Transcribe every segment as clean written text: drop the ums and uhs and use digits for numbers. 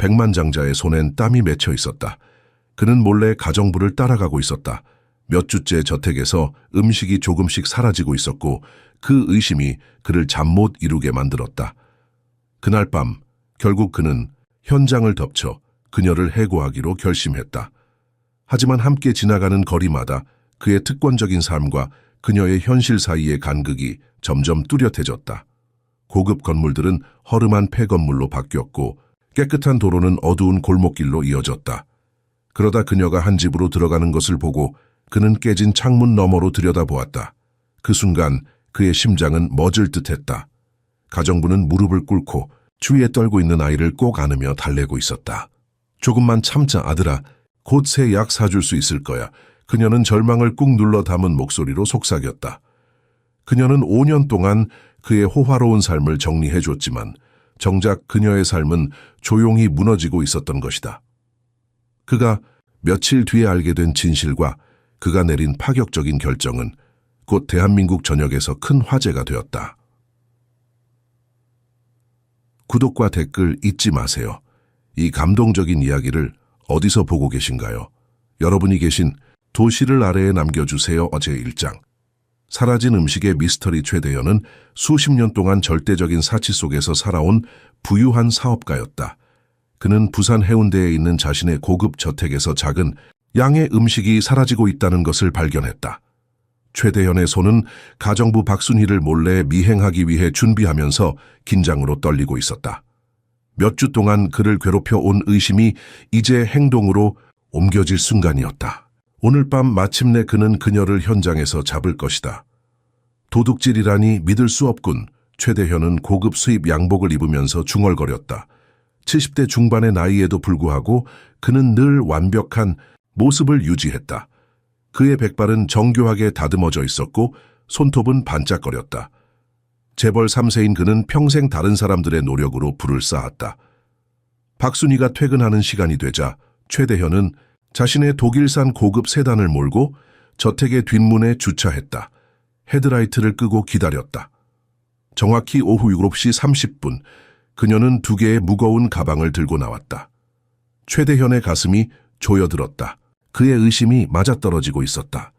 백만장자의 손엔 땀이 맺혀 있었다. 그는 몰래 가정부를 따라가고 있었다. 몇 주째 저택에서 음식이 조금씩 사라지고 있었고 그 의심이 그를 잠 못 이루게 만들었다. 그날 밤 결국 그는 현장을 덮쳐 그녀를 해고하기로 결심했다. 하지만 함께 지나가는 거리마다 그의 특권적인 삶과 그녀의 현실 사이의 간극이 점점 뚜렷해졌다. 고급 건물들은 허름한 폐건물로 바뀌었고 깨끗한 도로는 어두운 골목길로 이어졌다. 그러다 그녀가 한 집으로 들어가는 것을 보고 그는 깨진 창문 너머로 들여다보았다. 그 순간 그의 심장은 멎을 듯했다. 가정부는 무릎을 꿇고 추위에 떨고 있는 아이를 꼭 안으며 달래고 있었다. 조금만 참자 아들아, 곧 새 약 사줄 수 있을 거야. 그녀는 절망을 꾹 눌러 담은 목소리로 속삭였다. 그녀는 5년 동안 그의 호화로운 삶을 정리해줬지만 정작 그녀의 삶은 조용히 무너지고 있었던 것이다. 그가 며칠 뒤에 알게 된 진실과 그가 내린 파격적인 결정은 곧 대한민국 전역에서 큰 화제가 되었다. 구독과 댓글 잊지 마세요. 이 감동적인 이야기를 어디서 보고 계신가요? 여러분이 계신 도시를 아래에 남겨주세요. 제1장. 사라진 음식의 미스터리. 최대현은 수십 년 동안 절대적인 사치 속에서 살아온 부유한 사업가였다. 그는 부산 해운대에 있는 자신의 고급 저택에서 작은 양의 음식이 사라지고 있다는 것을 발견했다. 최대현의 손은 가정부 박순희를 몰래 미행하기 위해 준비하면서 긴장으로 떨리고 있었다. 몇 주 동안 그를 괴롭혀 온 의심이 이제 행동으로 옮겨질 순간이었다. 오늘 밤 마침내 그는 그녀를 현장에서 잡을 것이다. 도둑질이라니 믿을 수 없군. 최대현은 고급 수입 양복을 입으면서 중얼거렸다. 70대 중반의 나이에도 불구하고 그는 늘 완벽한 모습을 유지했다. 그의 백발은 정교하게 다듬어져 있었고 손톱은 반짝거렸다. 재벌 3세인 그는 평생 다른 사람들의 노력으로 부를 쌓았다. 박순희가 퇴근하는 시간이 되자 최대현은 자신의 독일산 고급 세단을 몰고 저택의 뒷문에 주차했다. 헤드라이트를 끄고 기다렸다. 정확히 오후 7시 30분 그녀는 2개의 무거운 가방을 들고 나왔다. 최대현의 가슴이 조여들었다. 그의 의심이 맞아떨어지고 있었다.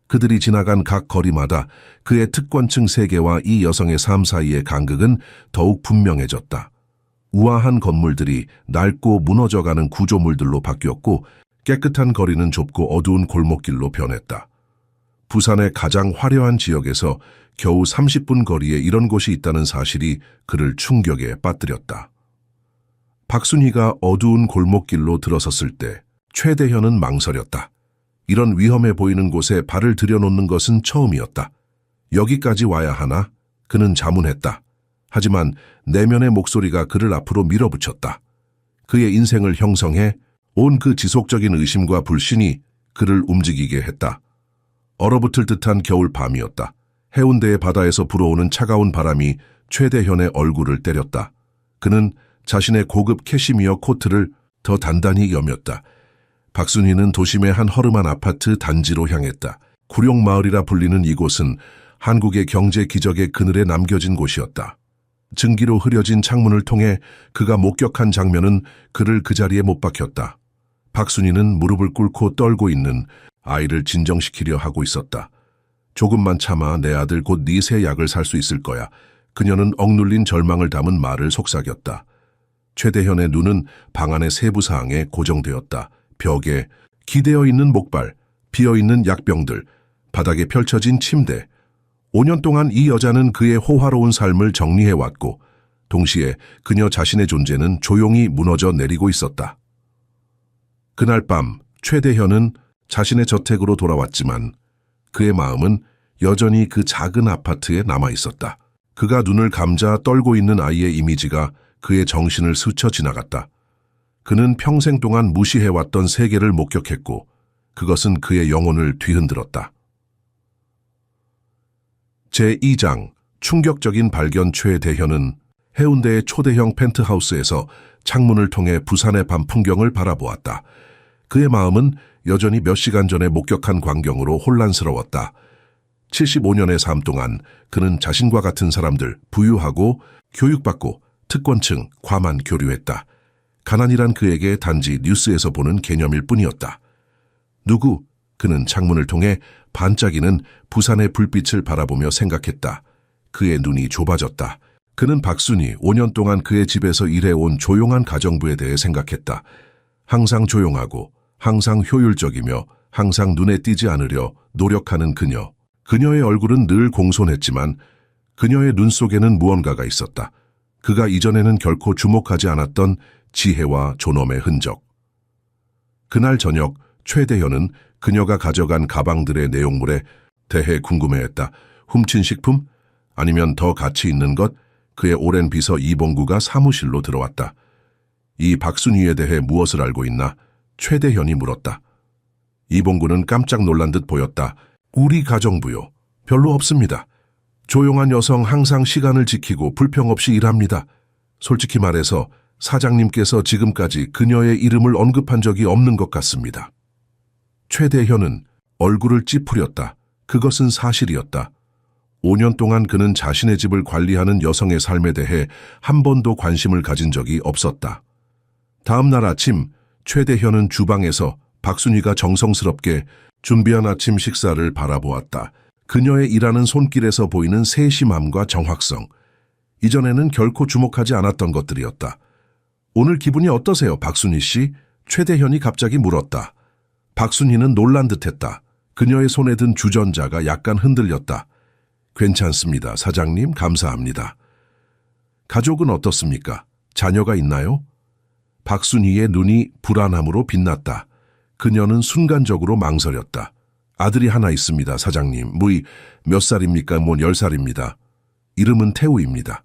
그들이 지나간 각 거리마다 그의 특권층 세계와 이 여성의 삶 사이의 간극은 더욱 분명해졌다. 우아한 건물들이 낡고 무너져가는 구조물들로 바뀌었고 깨끗한 거리는 좁고 어두운 골목길로 변했다. 부산의 가장 화려한 지역에서 겨우 30분 거리에 이런 곳이 있다는 사실이 그를 충격에 빠뜨렸다. 박순희가 어두운 골목길로 들어섰을 때 최대현은 망설였다. 이런 위험해 보이는 곳에 발을 들여놓는 것은 처음이었다. 여기까지 와야 하나? 그는 자문했다. 하지만 내면의 목소리가 그를 앞으로 밀어붙였다. 그의 인생을 형성해 온 그 지속적인 의심과 불신이 그를 움직이게 했다. 얼어붙을 듯한 겨울 밤이었다. 해운대의 바다에서 불어오는 차가운 바람이 최대현의 얼굴을 때렸다. 그는 자신의 고급 캐시미어 코트를 더 단단히 여몄다. 박순희는 도심의 한 허름한 아파트 단지로 향했다. 구룡마을이라 불리는 이곳은 한국의 경제 기적의 그늘에 남겨진 곳이었다. 증기로 흐려진 창문을 통해 그가 목격한 장면은 그를 그 자리에 못 박혔다. 박순희는 무릎을 꿇고 떨고 있는 아이를 진정시키려 하고 있었다. 조금만 참아 내 아들 곧 네 새 약을 살 수 있을 거야. 그녀는 억눌린 절망을 담은 말을 속삭였다. 최대현의 눈은 방 안의 세부 사항에 고정되었다. 벽에 기대어 있는 목발, 비어있는 약병들, 바닥에 펼쳐진 침대. 5년 동안 이 여자는 그의 호화로운 삶을 정리해왔고 동시에 그녀 자신의 존재는 조용히 무너져 내리고 있었다. 그날 밤 최대현은 자신의 저택으로 돌아왔지만 그의 마음은 여전히 그 작은 아파트에 남아있었다. 그가 눈을 감자 떨고 있는 아이의 이미지가 그의 정신을 스쳐 지나갔다. 그는 평생 동안 무시해왔던 세계를 목격했고 그것은 그의 영혼을 뒤흔들었다. 제2장 충격적인 발견. 최대현은 해운대의 초대형 펜트하우스에서 창문을 통해 부산의 밤 풍경을 바라보았다. 그의 마음은 여전히 몇 시간 전에 목격한 광경으로 혼란스러웠다. 75년의 삶 동안 그는 자신과 같은 사람들, 부유하고 교육받고 특권층, 과만 교류했다. 가난이란 그에게 단지 뉴스에서 보는 개념일 뿐이었다. 누구? 그는 창문을 통해 반짝이는 부산의 불빛을 바라보며 생각했다. 그의 눈이 좁아졌다. 그는 박순이 5년 동안 그의 집에서 일해온 조용한 가정부에 대해 생각했다. 항상 조용하고 항상 효율적이며 항상 눈에 띄지 않으려 노력하는 그녀. 그녀의 얼굴은 늘 공손했지만 그녀의 눈 속에는 무언가가 있었다. 그가 이전에는 결코 주목하지 않았던 지혜와 존엄의 흔적. 그날 저녁 최대현은 그녀가 가져간 가방들의 내용물에 대해 궁금해했다. 훔친 식품? 아니면 더 가치 있는 것? 그의 오랜 비서 이봉구가 사무실로 들어왔다. 이 박순희에 대해 무엇을 알고 있나? 최대현이 물었다. 이봉구는 깜짝 놀란 듯 보였다. 우리 가정부요. 별로 없습니다. 조용한 여성 항상 시간을 지키고 불평 없이 일합니다. 솔직히 말해서 사장님께서 지금까지 그녀의 이름을 언급한 적이 없는 것 같습니다. 최대현은 얼굴을 찌푸렸다. 그것은 사실이었다. 5년 동안 그는 자신의 집을 관리하는 여성의 삶에 대해 한 번도 관심을 가진 적이 없었다. 다음 날 아침 최대현은 주방에서 박순희가 정성스럽게 준비한 아침 식사를 바라보았다. 그녀의 일하는 손길에서 보이는 세심함과 정확성. 이전에는 결코 주목하지 않았던 것들이었다. 오늘 기분이 어떠세요, 박순희 씨? 최대현이 갑자기 물었다. 박순희는 놀란 듯했다. 그녀의 손에 든 주전자가 약간 흔들렸다. 괜찮습니다, 사장님. 감사합니다. 가족은 어떻습니까? 자녀가 있나요? 박순희의 눈이 불안함으로 빛났다. 그녀는 순간적으로 망설였다. 아들이 하나 있습니다, 사장님. 몇 살입니까? 10살입니다. 이름은 태우입니다.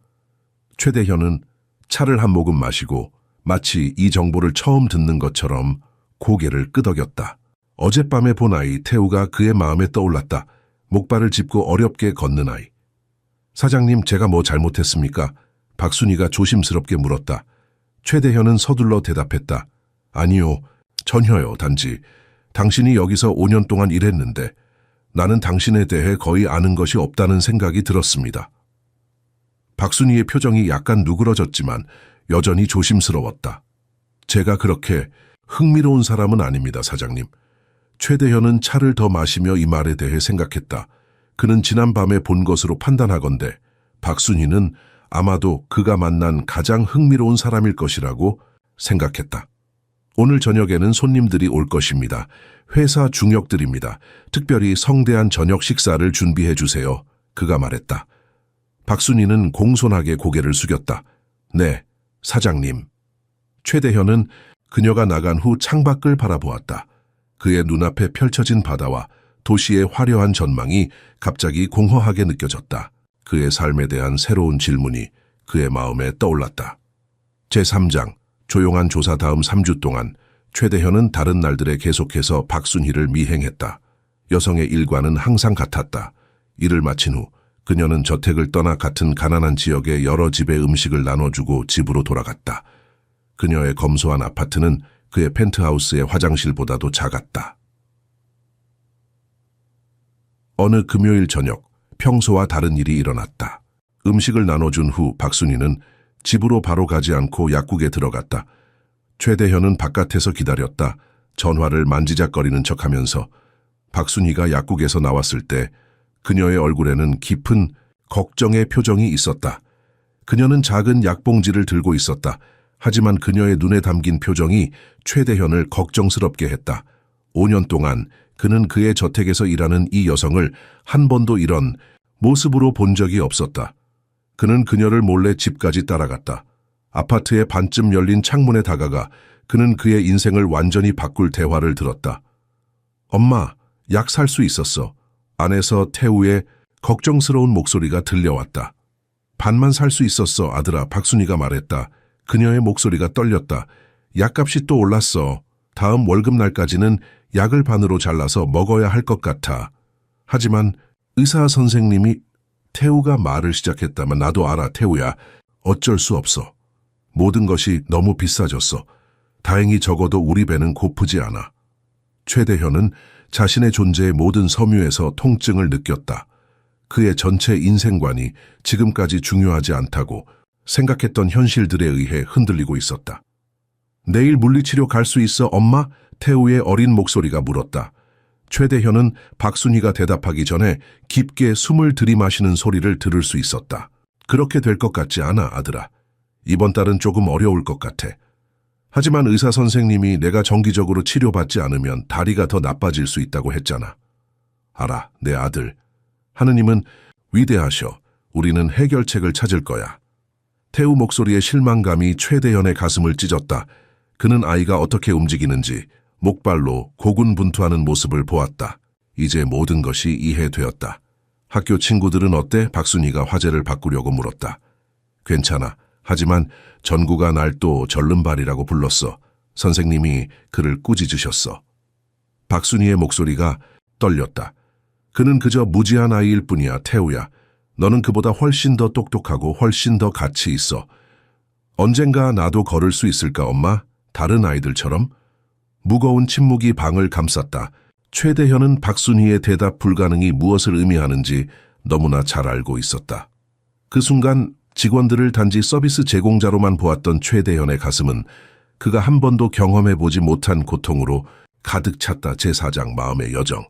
최대현은 차를 한 모금 마시고 마치 이 정보를 처음 듣는 것처럼 고개를 끄덕였다. 어젯밤에 본 아이 태우가 그의 마음에 떠올랐다. 목발을 짚고 어렵게 걷는 아이. 사장님, 제가 뭐 잘못했습니까? 박순희가 조심스럽게 물었다. 최대현은 서둘러 대답했다. 아니요, 전혀요. 단지 당신이 여기서 5년 동안 일했는데 나는 당신에 대해 거의 아는 것이 없다는 생각이 들었습니다. 박순희의 표정이 약간 누그러졌지만 여전히 조심스러웠다. 제가 그렇게 흥미로운 사람은 아닙니다, 사장님. 최대현은 차를 더 마시며 이 말에 대해 생각했다. 그는 지난밤에 본 것으로 판단하건대 박순희는 아마도 그가 만난 가장 흥미로운 사람일 것이라고 생각했다. 오늘 저녁에는 손님들이 올 것입니다. 회사 중역들입니다. 특별히 성대한 저녁 식사를 준비해 주세요. 그가 말했다. 박순희는 공손하게 고개를 숙였다. 네, 사장님. 최대현은 그녀가 나간 후 창밖을 바라보았다. 그의 눈앞에 펼쳐진 바다와 도시의 화려한 전망이 갑자기 공허하게 느껴졌다. 그의 삶에 대한 새로운 질문이 그의 마음에 떠올랐다. 제3장, 조용한 조사 다음 3주 동안 최대현은 다른 날들에 계속해서 박순희를 미행했다. 여성의 일과는 항상 같았다. 일을 마친 후 그녀는 저택을 떠나 같은 가난한 지역의 여러 집에 음식을 나눠주고 집으로 돌아갔다. 그녀의 검소한 아파트는 그의 펜트하우스의 화장실보다도 작았다. 어느 금요일 저녁, 평소와 다른 일이 일어났다. 음식을 나눠준 후 박순희는 집으로 바로 가지 않고 약국에 들어갔다. 최대현은 바깥에서 기다렸다. 전화를 만지작거리는 척하면서 박순희가 약국에서 나왔을 때 그녀의 얼굴에는 깊은 걱정의 표정이 있었다. 그녀는 작은 약봉지를 들고 있었다. 하지만 그녀의 눈에 담긴 표정이 최대현을 걱정스럽게 했다. 5년 동안 그는 그의 저택에서 일하는 이 여성을 한 번도 이런 모습으로 본 적이 없었다. 그는 그녀를 몰래 집까지 따라갔다. 아파트의 반쯤 열린 창문에 다가가 그는 그의 인생을 완전히 바꿀 대화를 들었다. 엄마, 약 살 수 있었어. 안에서 태우의 걱정스러운 목소리가 들려왔다. 반만 살 수 있었어, 아들아. 박순희가 말했다. 그녀의 목소리가 떨렸다. 약값이 또 올랐어. 다음 월급날까지는 약을 반으로 잘라서 먹어야 할 것 같아. 하지만 의사 선생님이 태우가 말을 시작했다만 나도 알아, 태우야. 어쩔 수 없어. 모든 것이 너무 비싸졌어. 다행히 적어도 우리 배는 고프지 않아. 최대현은 자신의 존재의 모든 섬유에서 통증을 느꼈다. 그의 전체 인생관이 지금까지 중요하지 않다고 생각했던 현실들에 의해 흔들리고 있었다. 내일 물리치료 갈 수 있어, 엄마? 태우의 어린 목소리가 물었다. 최대현은 박순희가 대답하기 전에 깊게 숨을 들이마시는 소리를 들을 수 있었다. 그렇게 될 것 같지 않아, 아들아. 이번 달은 조금 어려울 것 같아. 하지만 의사 선생님이 내가 정기적으로 치료받지 않으면 다리가 더 나빠질 수 있다고 했잖아. 알아, 내 아들. 하느님은 위대하셔. 우리는 해결책을 찾을 거야. 태우 목소리의 실망감이 최대현의 가슴을 찢었다. 그는 아이가 어떻게 움직이는지 목발로 고군분투하는 모습을 보았다. 이제 모든 것이 이해되었다. 학교 친구들은 어때? 박순희가 화제를 바꾸려고 물었다. 괜찮아. 하지만 전구가 날 또 절름발이라고 불렀어. 선생님이 그를 꾸짖으셨어. 박순희의 목소리가 떨렸다. 그는 그저 무지한 아이일 뿐이야, 태우야. 너는 그보다 훨씬 더 똑똑하고 훨씬 더 가치 있어. 언젠가 나도 걸을 수 있을까, 엄마? 다른 아이들처럼? 무거운 침묵이 방을 감쌌다. 최대현은 박순희의 대답 불가능이 무엇을 의미하는지 너무나 잘 알고 있었다. 그 순간 직원들을 단지 서비스 제공자로만 보았던 최대현의 가슴은 그가 한 번도 경험해보지 못한 고통으로 가득 찼다. 제4장 마음의 여정.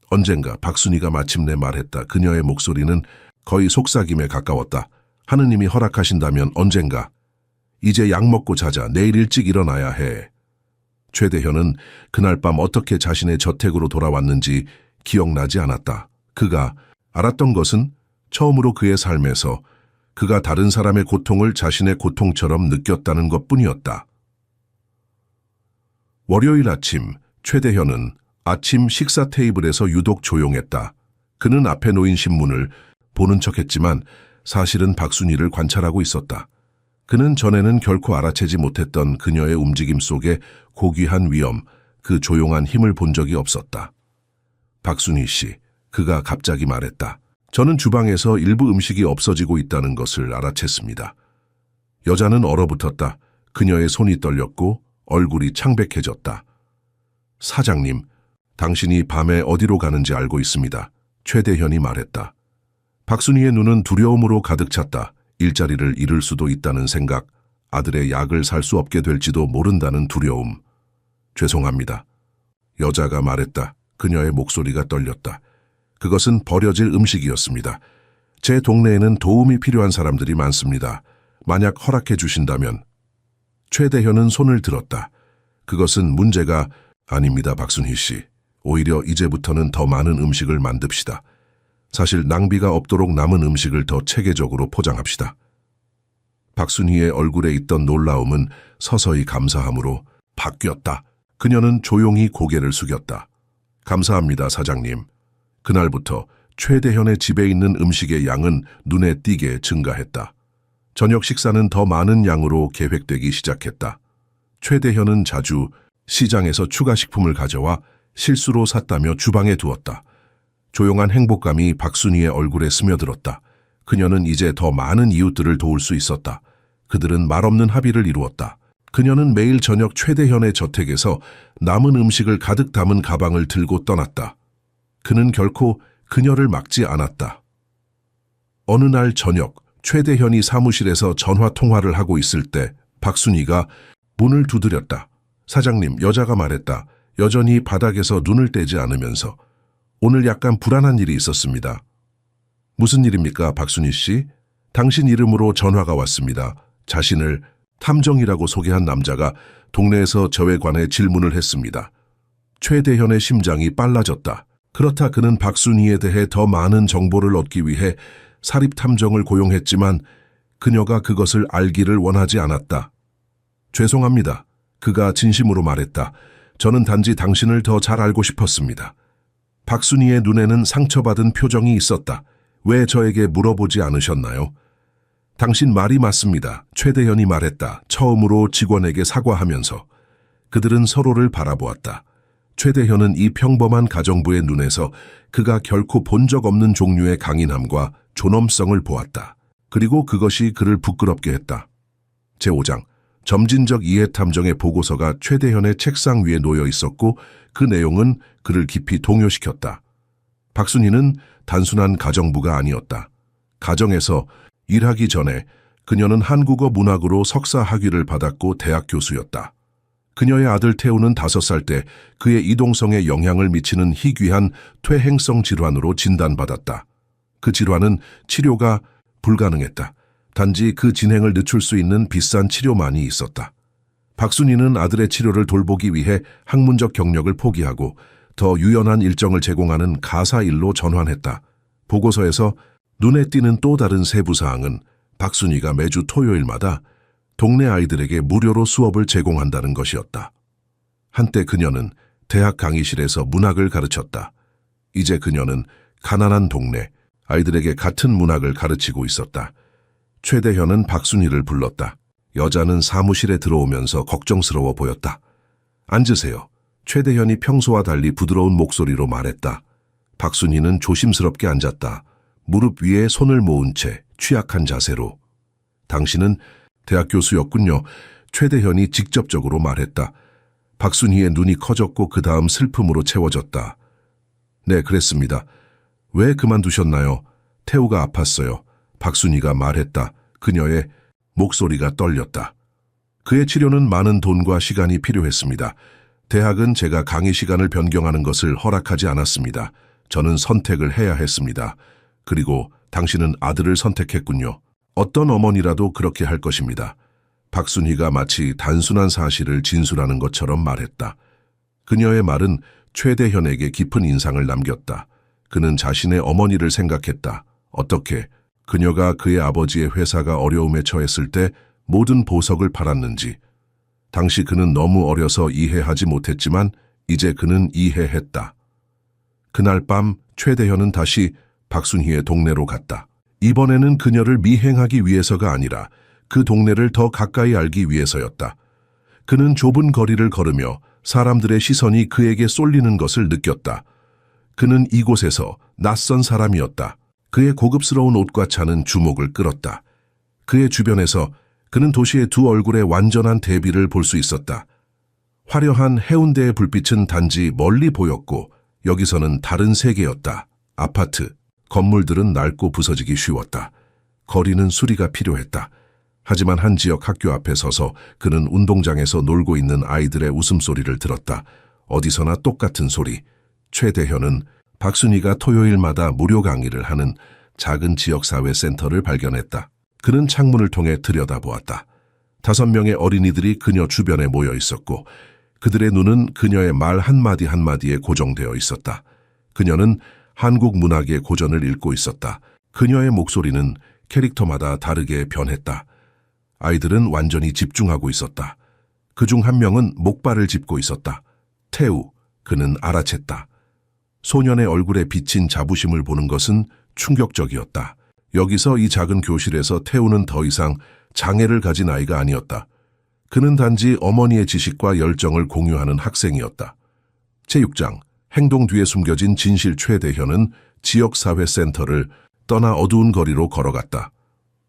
언젠가 박순희가 마침내 말했다. 그녀의 목소리는 거의 속삭임에 가까웠다. 하느님이 허락하신다면 언젠가. 이제 약 먹고 자자. 내일 일찍 일어나야 해. 최대현은 그날 밤 어떻게 자신의 저택으로 돌아왔는지 기억나지 않았다. 그가 알았던 것은 처음으로 그의 삶에서 그가 다른 사람의 고통을 자신의 고통처럼 느꼈다는 것뿐이었다. 월요일 아침, 최대현은 아침 식사 테이블에서 유독 조용했다. 그는 앞에 놓인 신문을 보는 척했지만 사실은 박순희를 관찰하고 있었다. 그는 전에는 결코 알아채지 못했던 그녀의 움직임 속에 고귀한 위엄, 그 조용한 힘을 본 적이 없었다. 박순희 씨, 그가 갑자기 말했다. 저는 주방에서 일부 음식이 없어지고 있다는 것을 알아챘습니다. 여자는 얼어붙었다. 그녀의 손이 떨렸고 얼굴이 창백해졌다. 사장님, 당신이 밤에 어디로 가는지 알고 있습니다. 최대현이 말했다. 박순희의 눈은 두려움으로 가득 찼다. 일자리를 잃을 수도 있다는 생각, 아들의 약을 살 수 없게 될지도 모른다는 두려움. 죄송합니다. 여자가 말했다. 그녀의 목소리가 떨렸다. 그것은 버려질 음식이었습니다. 제 동네에는 도움이 필요한 사람들이 많습니다. 만약 허락해 주신다면. 최대현은 손을 들었다. 그것은 문제가 아닙니다, 박순희 씨. 오히려 이제부터는 더 많은 음식을 만듭시다. 사실 낭비가 없도록 남은 음식을 더 체계적으로 포장합시다. 박순희의 얼굴에 있던 놀라움은 서서히 감사함으로 바뀌었다. 그녀는 조용히 고개를 숙였다. 감사합니다, 사장님. 그날부터 최대현의 집에 있는 음식의 양은 눈에 띄게 증가했다. 저녁 식사는 더 많은 양으로 계획되기 시작했다. 최대현은 자주 시장에서 추가 식품을 가져와 실수로 샀다며 주방에 두었다. 조용한 행복감이 박순희의 얼굴에 스며들었다. 그녀는 이제 더 많은 이웃들을 도울 수 있었다. 그들은 말없는 합의를 이루었다. 그녀는 매일 저녁 최대현의 저택에서 남은 음식을 가득 담은 가방을 들고 떠났다. 그는 결코 그녀를 막지 않았다. 어느 날 저녁, 최대현이 사무실에서 전화 통화를 하고 있을 때 박순희가 문을 두드렸다. 사장님, 여자가 말했다. 여전히 바닥에서 눈을 떼지 않으면서. 오늘 약간 불안한 일이 있었습니다. 무슨 일입니까, 박순희 씨? 당신 이름으로 전화가 왔습니다. 자신을 탐정이라고 소개한 남자가 동네에서 저에 관해 질문을 했습니다. 최대현의 심장이 빨라졌다. 그렇다. 그는 박순희에 대해 더 많은 정보를 얻기 위해 사립탐정을 고용했지만 그녀가 그것을 알기를 원하지 않았다. 죄송합니다. 그가 진심으로 말했다. 저는 단지 당신을 더 잘 알고 싶었습니다. 박순희의 눈에는 상처받은 표정이 있었다. 왜 저에게 물어보지 않으셨나요? 당신 말이 맞습니다. 최대현이 말했다. 처음으로 직원에게 사과하면서. 그들은 서로를 바라보았다. 최대현은 이 평범한 가정부의 눈에서 그가 결코 본 적 없는 종류의 강인함과 존엄성을 보았다. 그리고 그것이 그를 부끄럽게 했다. 제5장, 점진적 이해탐정의 보고서가 최대현의 책상 위에 놓여 있었고 그 내용은 그를 깊이 동요시켰다. 박순희는 단순한 가정부가 아니었다. 가정에서 일하기 전에 그녀는 한국어 문학으로 석사 학위를 받았고 대학 교수였다. 그녀의 아들 태우는 5살 때 그의 이동성에 영향을 미치는 희귀한 퇴행성 질환으로 진단받았다. 그 질환은 치료가 불가능했다. 단지 그 진행을 늦출 수 있는 비싼 치료만이 있었다. 박순희는 아들의 치료를 돌보기 위해 학문적 경력을 포기하고 더 유연한 일정을 제공하는 가사 일로 전환했다. 보고서에서 눈에 띄는 또 다른 세부사항은 박순희가 매주 토요일마다 동네 아이들에게 무료로 수업을 제공한다는 것이었다. 한때 그녀는 대학 강의실에서 문학을 가르쳤다. 이제 그녀는 가난한 동네 아이들에게 같은 문학을 가르치고 있었다. 최대현은 박순희를 불렀다. 여자는 사무실에 들어오면서 걱정스러워 보였다. 앉으세요. 최대현이 평소와 달리 부드러운 목소리로 말했다. 박순희는 조심스럽게 앉았다. 무릎 위에 손을 모은 채 취약한 자세로. 당신은 대학 교수였군요. 최대현이 직접적으로 말했다. 박순희의 눈이 커졌고 그 다음 슬픔으로 채워졌다. 네, 그랬습니다. 왜 그만두셨나요? 태우가 아팠어요. 박순희가 말했다. 그녀의 목소리가 떨렸다. 그의 치료는 많은 돈과 시간이 필요했습니다. 대학은 제가 강의 시간을 변경하는 것을 허락하지 않았습니다. 저는 선택을 해야 했습니다. 그리고 당신은 아들을 선택했군요. 어떤 어머니라도 그렇게 할 것입니다. 박순희가 마치 단순한 사실을 진술하는 것처럼 말했다. 그녀의 말은 최대현에게 깊은 인상을 남겼다. 그는 자신의 어머니를 생각했다. 어떻게 그녀가 그의 아버지의 회사가 어려움에 처했을 때 모든 보석을 팔았는지. 당시 그는 너무 어려서 이해하지 못했지만 이제 그는 이해했다. 그날 밤 최대현은 다시 박순희의 동네로 갔다. 이번에는 그녀를 미행하기 위해서가 아니라 그 동네를 더 가까이 알기 위해서였다. 그는 좁은 거리를 걸으며 사람들의 시선이 그에게 쏠리는 것을 느꼈다. 그는 이곳에서 낯선 사람이었다. 그의 고급스러운 옷과 차는 주목을 끌었다. 그의 주변에서 그는 도시의 두 얼굴의 완전한 대비를 볼 수 있었다. 화려한 해운대의 불빛은 단지 멀리 보였고 여기서는 다른 세계였다. 아파트, 건물들은 낡고 부서지기 쉬웠다. 거리는 수리가 필요했다. 하지만 한 지역 학교 앞에 서서 그는 운동장에서 놀고 있는 아이들의 웃음소리를 들었다. 어디서나 똑같은 소리. 최대현은 박순희가 토요일마다 무료 강의를 하는 작은 지역사회센터를 발견했다. 그는 창문을 통해 들여다보았다. 5명의 어린이들이 그녀 주변에 모여 있었고 그들의 눈은 그녀의 말 한마디 한마디에 고정되어 있었다. 그녀는 한국 문학의 고전을 읽고 있었다. 그녀의 목소리는 캐릭터마다 다르게 변했다. 아이들은 완전히 집중하고 있었다. 그중 한 명은 목발을 짚고 있었다. 태우, 그는 알아챘다. 소년의 얼굴에 비친 자부심을 보는 것은 충격적이었다. 여기서 이 작은 교실에서 태우는 더 이상 장애를 가진 아이가 아니었다. 그는 단지 어머니의 지식과 열정을 공유하는 학생이었다. 제6장, 행동 뒤에 숨겨진 진실. 최대현은 지역사회센터를 떠나 어두운 거리로 걸어갔다.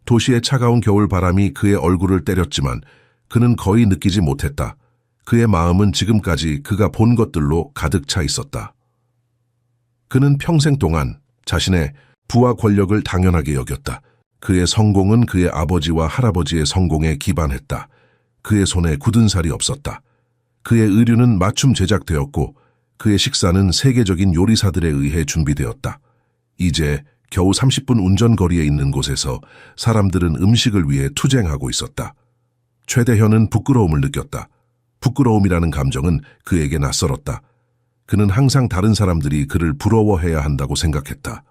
도시의 차가운 겨울 바람이 그의 얼굴을 때렸지만 그는 거의 느끼지 못했다. 그의 마음은 지금까지 그가 본 것들로 가득 차 있었다. 그는 평생 동안 자신의 부와 권력을 당연하게 여겼다. 그의 성공은 그의 아버지와 할아버지의 성공에 기반했다. 그의 손에 굳은 살이 없었다. 그의 의류는 맞춤 제작되었고 그의 식사는 세계적인 요리사들에 의해 준비되었다. 이제 겨우 30분 운전거리에 있는 곳에서 사람들은 음식을 위해 투쟁하고 있었다. 최대현은 부끄러움을 느꼈다. 부끄러움이라는 감정은 그에게 낯설었다. 그는 항상 다른 사람들이 그를 부러워해야 한다고 생각했다.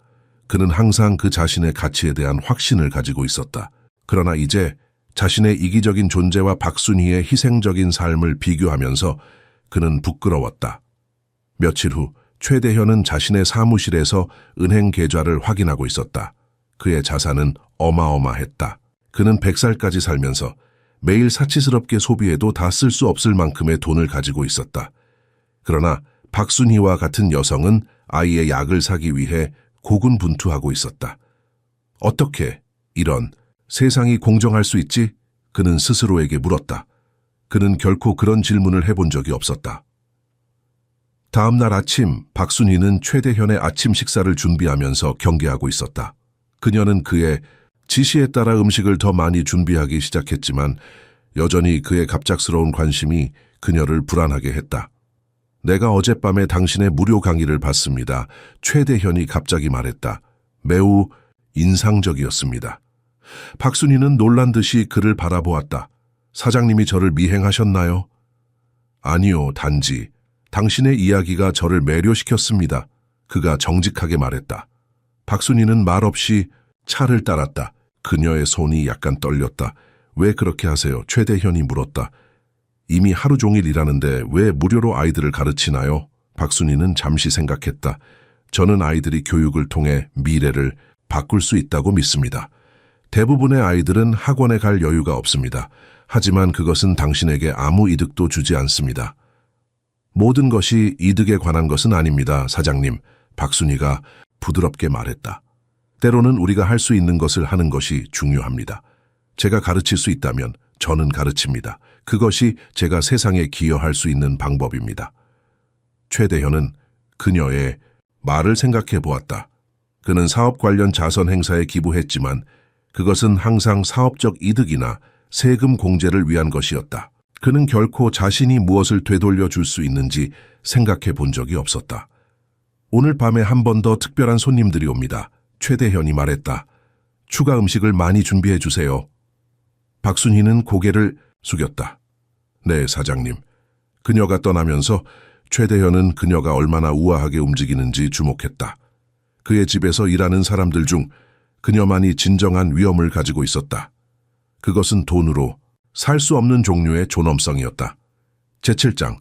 그는 항상 그 자신의 가치에 대한 확신을 가지고 있었다. 그러나 이제 자신의 이기적인 존재와 박순희의 희생적인 삶을 비교하면서 그는 부끄러웠다. 며칠 후 최대현은 자신의 사무실에서 은행 계좌를 확인하고 있었다. 그의 자산은 어마어마했다. 그는 100살까지 살면서 매일 사치스럽게 소비해도 다 쓸 수 없을 만큼의 돈을 가지고 있었다. 그러나 박순희와 같은 여성은 아이의 약을 사기 위해 고군분투하고 있었다. 어떻게 이런 세상이 공정할 수 있지? 그는 스스로에게 물었다. 그는 결코 그런 질문을 해본 적이 없었다. 다음 날 아침 박순희는 최대현의 아침 식사를 준비하면서 경계하고 있었다. 그녀는 그의 지시에 따라 음식을 더 많이 준비하기 시작했지만 여전히 그의 갑작스러운 관심이 그녀를 불안하게 했다. 내가 어젯밤에 당신의 무료 강의를 봤습니다. 최대현이 갑자기 말했다. 매우 인상적이었습니다. 박순희는 놀란 듯이 그를 바라보았다. 사장님이 저를 미행하셨나요? 아니요, 단지 당신의 이야기가 저를 매료시켰습니다. 그가 정직하게 말했다. 박순희는 말없이 차를 따랐다. 그녀의 손이 약간 떨렸다. 왜 그렇게 하세요? 최대현이 물었다. 이미 하루 종일 일하는데 왜 무료로 아이들을 가르치나요? 박순희는 잠시 생각했다. 저는 아이들이 교육을 통해 미래를 바꿀 수 있다고 믿습니다. 대부분의 아이들은 학원에 갈 여유가 없습니다. 하지만 그것은 당신에게 아무 이득도 주지 않습니다. 모든 것이 이득에 관한 것은 아닙니다, 사장님. 박순희가 부드럽게 말했다. 때로는 우리가 할 수 있는 것을 하는 것이 중요합니다. 제가 가르칠 수 있다면 저는 가르칩니다. 그것이 제가 세상에 기여할 수 있는 방법입니다. 최대현은 그녀의 말을 생각해 보았다. 그는 사업 관련 자선 행사에 기부했지만 그것은 항상 사업적 이득이나 세금 공제를 위한 것이었다. 그는 결코 자신이 무엇을 되돌려 줄 수 있는지 생각해 본 적이 없었다. 오늘 밤에 한 번 더 특별한 손님들이 옵니다. 최대현이 말했다. 추가 음식을 많이 준비해 주세요. 박순희는 고개를 숙였다. 네, 사장님. 그녀가 떠나면서 최대현은 그녀가 얼마나 우아하게 움직이는지 주목했다. 그의 집에서 일하는 사람들 중 그녀만이 진정한 위엄을 가지고 있었다. 그것은 돈으로 살 수 없는 종류의 존엄성이었다. 제7장,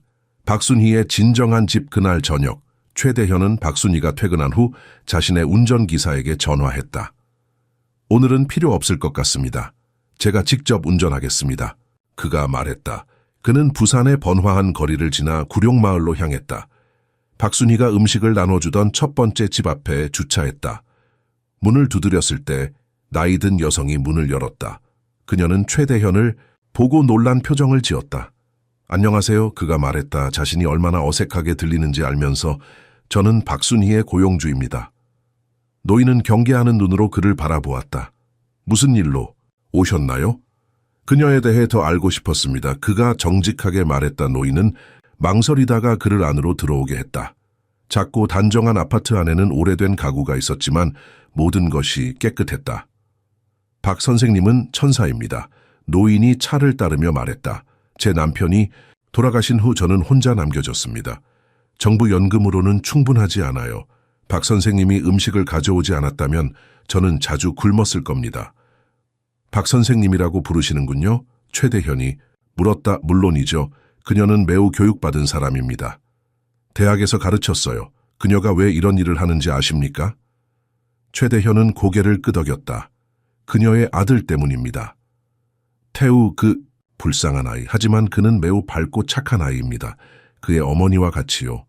박순희의 진정한 집. 그날 저녁, 최대현은 박순희가 퇴근한 후 자신의 운전기사에게 전화했다. 오늘은 필요 없을 것 같습니다. 제가 직접 운전하겠습니다. 그가 말했다. 그는 부산의 번화한 거리를 지나 구룡마을로 향했다. 박순희가 음식을 나눠주던 첫 번째 집 앞에 주차했다. 문을 두드렸을 때 나이 든 여성이 문을 열었다. 그녀는 최대현을 보고 놀란 표정을 지었다. 안녕하세요. 그가 말했다. 자신이 얼마나 어색하게 들리는지 알면서 저는 박순희의 고용주입니다. 노인은 경계하는 눈으로 그를 바라보았다. 무슨 일로 오셨나요? 그녀에 대해 더 알고 싶었습니다. 그가 정직하게 말했다. 노인은 망설이다가 그를 안으로 들어오게 했다. 작고 단정한 아파트 안에는 오래된 가구가 있었지만 모든 것이 깨끗했다. 박 선생님은 천사입니다. 노인이 차를 따르며 말했다. 제 남편이 돌아가신 후 저는 혼자 남겨졌습니다. 정부 연금으로는 충분하지 않아요. 박 선생님이 음식을 가져오지 않았다면 저는 자주 굶었을 겁니다. 박 선생님이라고 부르시는군요. 최대현이 물었다. 물론이죠. 그녀는 매우 교육받은 사람입니다. 대학에서 가르쳤어요. 그녀가 왜 이런 일을 하는지 아십니까? 최대현은 고개를 끄덕였다. 그녀의 아들 때문입니다. 태우, 불쌍한 아이. 하지만 그는 매우 밝고 착한 아이입니다. 그의 어머니와 같이요.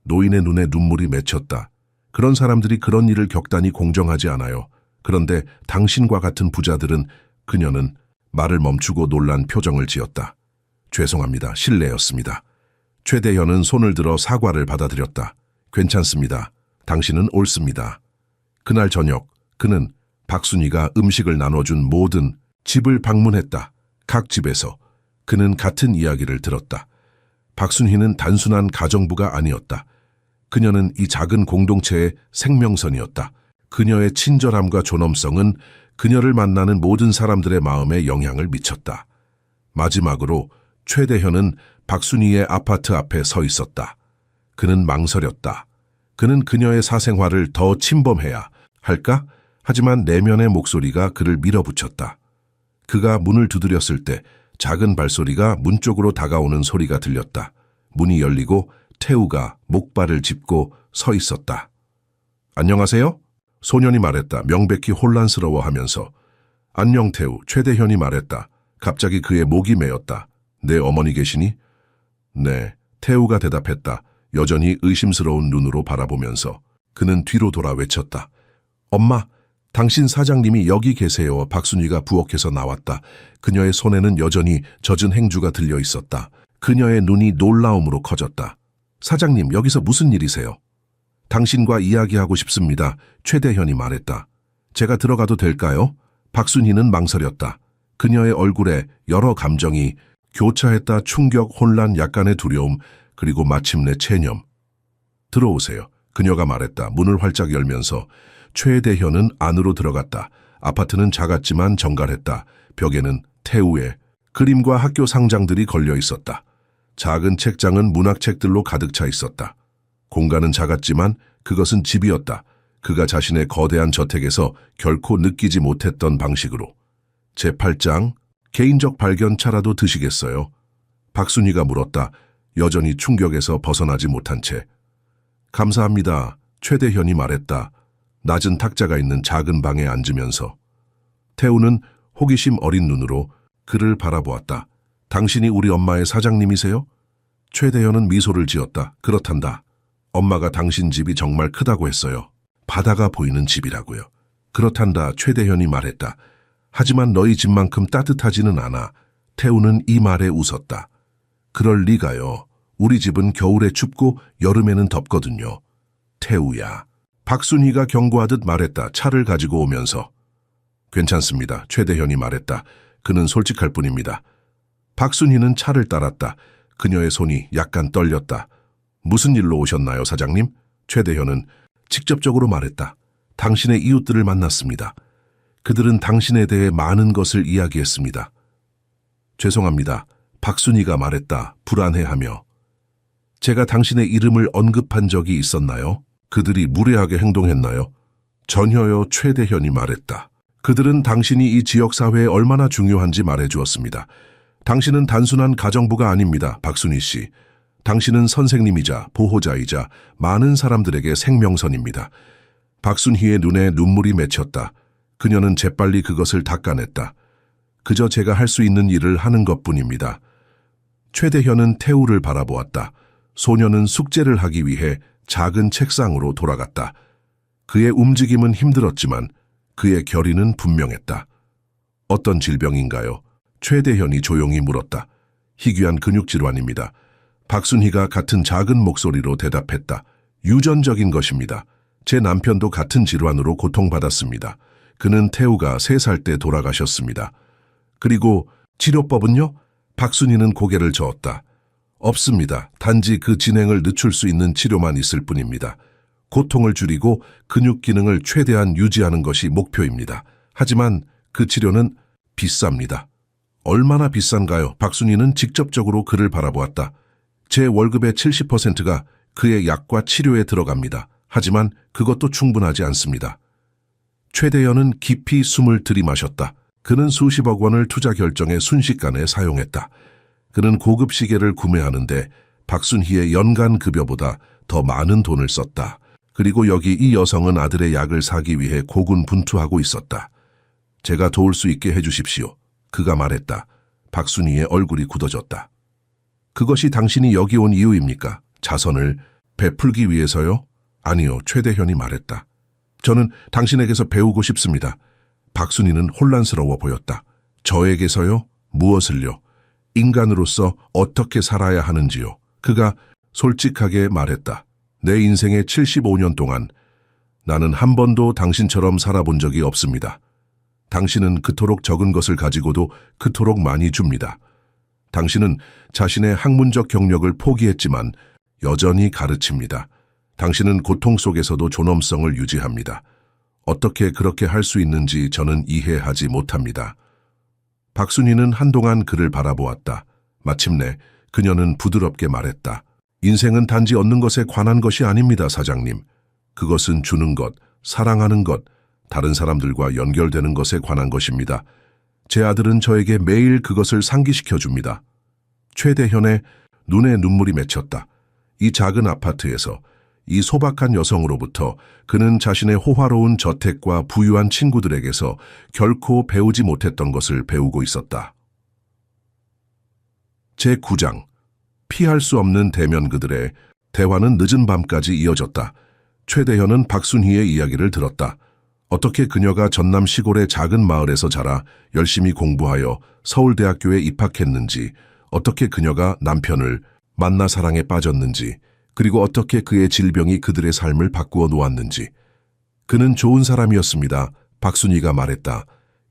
노인의 눈에 눈물이 맺혔다. 그런 사람들이 그런 일을 겪다니 공정하지 않아요. 그런데 당신과 같은 부자들은. 그녀는 말을 멈추고 놀란 표정을 지었다. 죄송합니다. 실례였습니다. 최대현은 손을 들어 사과를 받아들였다. 괜찮습니다. 당신은 옳습니다. 그날 저녁 그는 박순희가 음식을 나눠준 모든 집을 방문했다. 각 집에서 그는 같은 이야기를 들었다. 박순희는 단순한 가정부가 아니었다. 그녀는 이 작은 공동체의 생명선이었다. 그녀의 친절함과 존엄성은 그녀를 만나는 모든 사람들의 마음에 영향을 미쳤다. 마지막으로 최대현은 박순희의 아파트 앞에 서 있었다. 그는 망설였다. 그는 그녀의 사생활을 더 침범해야 할까? 하지만 내면의 목소리가 그를 밀어붙였다. 그가 문을 두드렸을 때 작은 발소리가 문 쪽으로 다가오는 소리가 들렸다. 문이 열리고 태우가 목발을 짚고 서 있었다. 안녕하세요? 소년이 말했다. 명백히 혼란스러워하면서. 안녕 태우. 최대현이 말했다. 갑자기 그의 목이 메었다. 내 어머니 계시니? 네. 태우가 대답했다. 여전히 의심스러운 눈으로 바라보면서. 그는 뒤로 돌아 외쳤다. 엄마, 당신 사장님이 여기 계세요. 박순희가 부엌에서 나왔다. 그녀의 손에는 여전히 젖은 행주가 들려 있었다. 그녀의 눈이 놀라움으로 커졌다. 사장님, 여기서 무슨 일이세요? 당신과 이야기하고 싶습니다. 최대현이 말했다. 제가 들어가도 될까요? 박순희는 망설였다. 그녀의 얼굴에 여러 감정이 교차했다 충격, 혼란, 약간의 두려움, 그리고 마침내 체념. 들어오세요. 그녀가 말했다. 문을 활짝 열면서 최대현은 안으로 들어갔다. 아파트는 작았지만 정갈했다. 벽에는 태우의 그림과 학교 상장들이 걸려 있었다. 작은 책장은 문학책들로 가득 차 있었다. 공간은 작았지만 그것은 집이었다. 그가 자신의 거대한 저택에서 결코 느끼지 못했던 방식으로. 제8장, 개인적 발견차라도 드시겠어요? 박순희가 물었다. 여전히 충격에서 벗어나지 못한 채. 감사합니다. 최대현이 말했다. 낮은 탁자가 있는 작은 방에 앉으면서. 태우는 호기심 어린 눈으로 그를 바라보았다. 당신이 우리 엄마의 사장님이세요? 최대현은 미소를 지었다. 그렇단다. 엄마가 당신 집이 정말 크다고 했어요. 바다가 보이는 집이라고요. 그렇단다. 최대현이 말했다. 하지만 너희 집만큼 따뜻하지는 않아. 태우는 이 말에 웃었다. 그럴 리가요. 우리 집은 겨울에 춥고 여름에는 덥거든요. 태우야. 박순희가 경고하듯 말했다. 차를 가지고 오면서. 괜찮습니다. 최대현이 말했다. 그는 솔직할 뿐입니다. 박순희는 차를 따랐다. 그녀의 손이 약간 떨렸다. 무슨 일로 오셨나요, 사장님? 최대현은 직접적으로 말했다. 당신의 이웃들을 만났습니다. 그들은 당신에 대해 많은 것을 이야기했습니다. 죄송합니다. 박순희가 말했다. 불안해하며. 제가 당신의 이름을 언급한 적이 있었나요? 그들이 무례하게 행동했나요? 전혀요. 최대현이 말했다. 그들은 당신이 이 지역사회에 얼마나 중요한지 말해주었습니다. 당신은 단순한 가정부가 아닙니다. 박순희 씨. 당신은 선생님이자 보호자이자 많은 사람들에게 생명선입니다. 박순희의 눈에 눈물이 맺혔다. 그녀는 재빨리 그것을 닦아냈다. 그저 제가 할 수 있는 일을 하는 것뿐입니다. 최대현은 태우를 바라보았다. 소녀는 숙제를 하기 위해 작은 책상으로 돌아갔다. 그의 움직임은 힘들었지만 그의 결의는 분명했다. 어떤 질병인가요? 최대현이 조용히 물었다. 희귀한 근육질환입니다. 박순희가 같은 작은 목소리로 대답했다. 유전적인 것입니다. 제 남편도 같은 질환으로 고통받았습니다. 그는 태우가 3살 때 돌아가셨습니다. 그리고 치료법은요? 박순희는 고개를 저었다. 없습니다. 단지 그 진행을 늦출 수 있는 치료만 있을 뿐입니다. 고통을 줄이고 근육 기능을 최대한 유지하는 것이 목표입니다. 하지만 그 치료는 비쌉니다. 얼마나 비싼가요? 박순희는 직접적으로 그를 바라보았다. 제 월급의 70%가 그의 약과 치료에 들어갑니다. 하지만 그것도 충분하지 않습니다. 최대현은 깊이 숨을 들이마셨다. 그는 수십억 원을 투자 결정에 순식간에 사용했다. 그는 고급 시계를 구매하는데 박순희의 연간 급여보다 더 많은 돈을 썼다. 그리고 여기 이 여성은 아들의 약을 사기 위해 고군분투하고 있었다. 제가 도울 수 있게 해주십시오. 그가 말했다. 박순희의 얼굴이 굳어졌다. 그것이 당신이 여기 온 이유입니까? 자선을 베풀기 위해서요? 아니요, 최대현이 말했다. 저는 당신에게서 배우고 싶습니다. 박순희는 혼란스러워 보였다. 저에게서요? 무엇을요? 인간으로서 어떻게 살아야 하는지요? 그가 솔직하게 말했다. 내 인생의 75년 동안 나는 한 번도 당신처럼 살아본 적이 없습니다. 당신은 그토록 적은 것을 가지고도 그토록 많이 줍니다. 당신은 자신의 학문적 경력을 포기했지만 여전히 가르칩니다. 당신은 고통 속에서도 존엄성을 유지합니다. 어떻게 그렇게 할 수 있는지 저는 이해하지 못합니다. 박순희는 한동안 그를 바라보았다. 마침내 그녀는 부드럽게 말했다. 인생은 단지 얻는 것에 관한 것이 아닙니다, 사장님. 그것은 주는 것, 사랑하는 것, 다른 사람들과 연결되는 것에 관한 것입니다. 제 아들은 저에게 매일 그것을 상기시켜 줍니다. 최대현의 눈에 눈물이 맺혔다. 이 작은 아파트에서 이 소박한 여성으로부터 그는 자신의 호화로운 저택과 부유한 친구들에게서 결코 배우지 못했던 것을 배우고 있었다. 제9장. 피할 수 없는 대면. 그들의 대화는 늦은 밤까지 이어졌다. 최대현은 박순희의 이야기를 들었다. 어떻게 그녀가 전남 시골의 작은 마을에서 자라 열심히 공부하여 서울대학교에 입학했는지, 어떻게 그녀가 남편을 만나 사랑에 빠졌는지, 그리고 어떻게 그의 질병이 그들의 삶을 바꾸어 놓았는지. 그는 좋은 사람이었습니다. 박순희가 말했다.